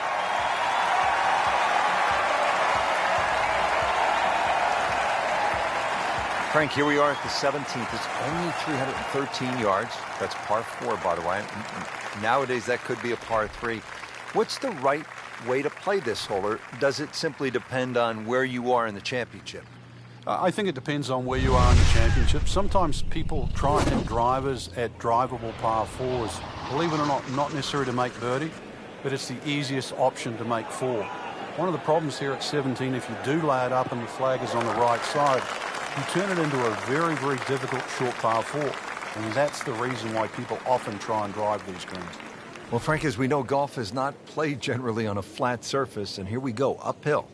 Frank, here we are at the 17th. It's only 313 yards. That's par 4, by the way. Nowadays, that could be a par 3. What's the right way to play this hole, or does it simply depend on where you are in the championship? I think it depends on where you are in the championship. Sometimes people try and hit drivers at drivable par 4s. Believe it or not necessarily to make birdie, but it's the easiest option to make 4. One of the problems here at 17, if you do lay it up and the flag is on the right side, you turn it into a very, very difficult short par 4. And that's the reason why people often try and drive these greens. Well, Frank, as we know, golf is not played generally on a flat surface, and here we go, uphill.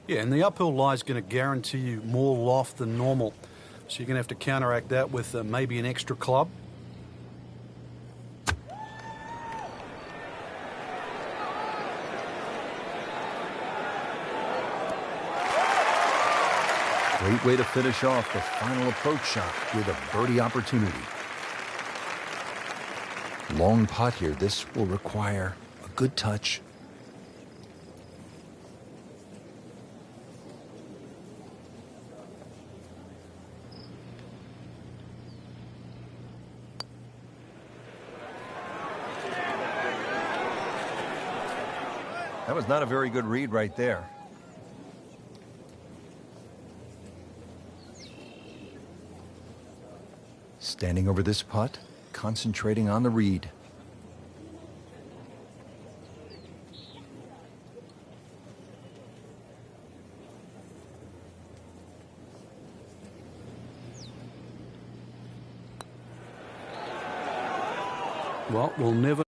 Yeah, and the uphill lie is going to guarantee you more loft than normal. So you're going to have to counteract that with maybe an extra club. Great way to finish off the final approach shot with a birdie opportunity. Long putt here. This will require a good touch. That was not a very good read right there. Standing over this putt, concentrating on the read. Well, we'll never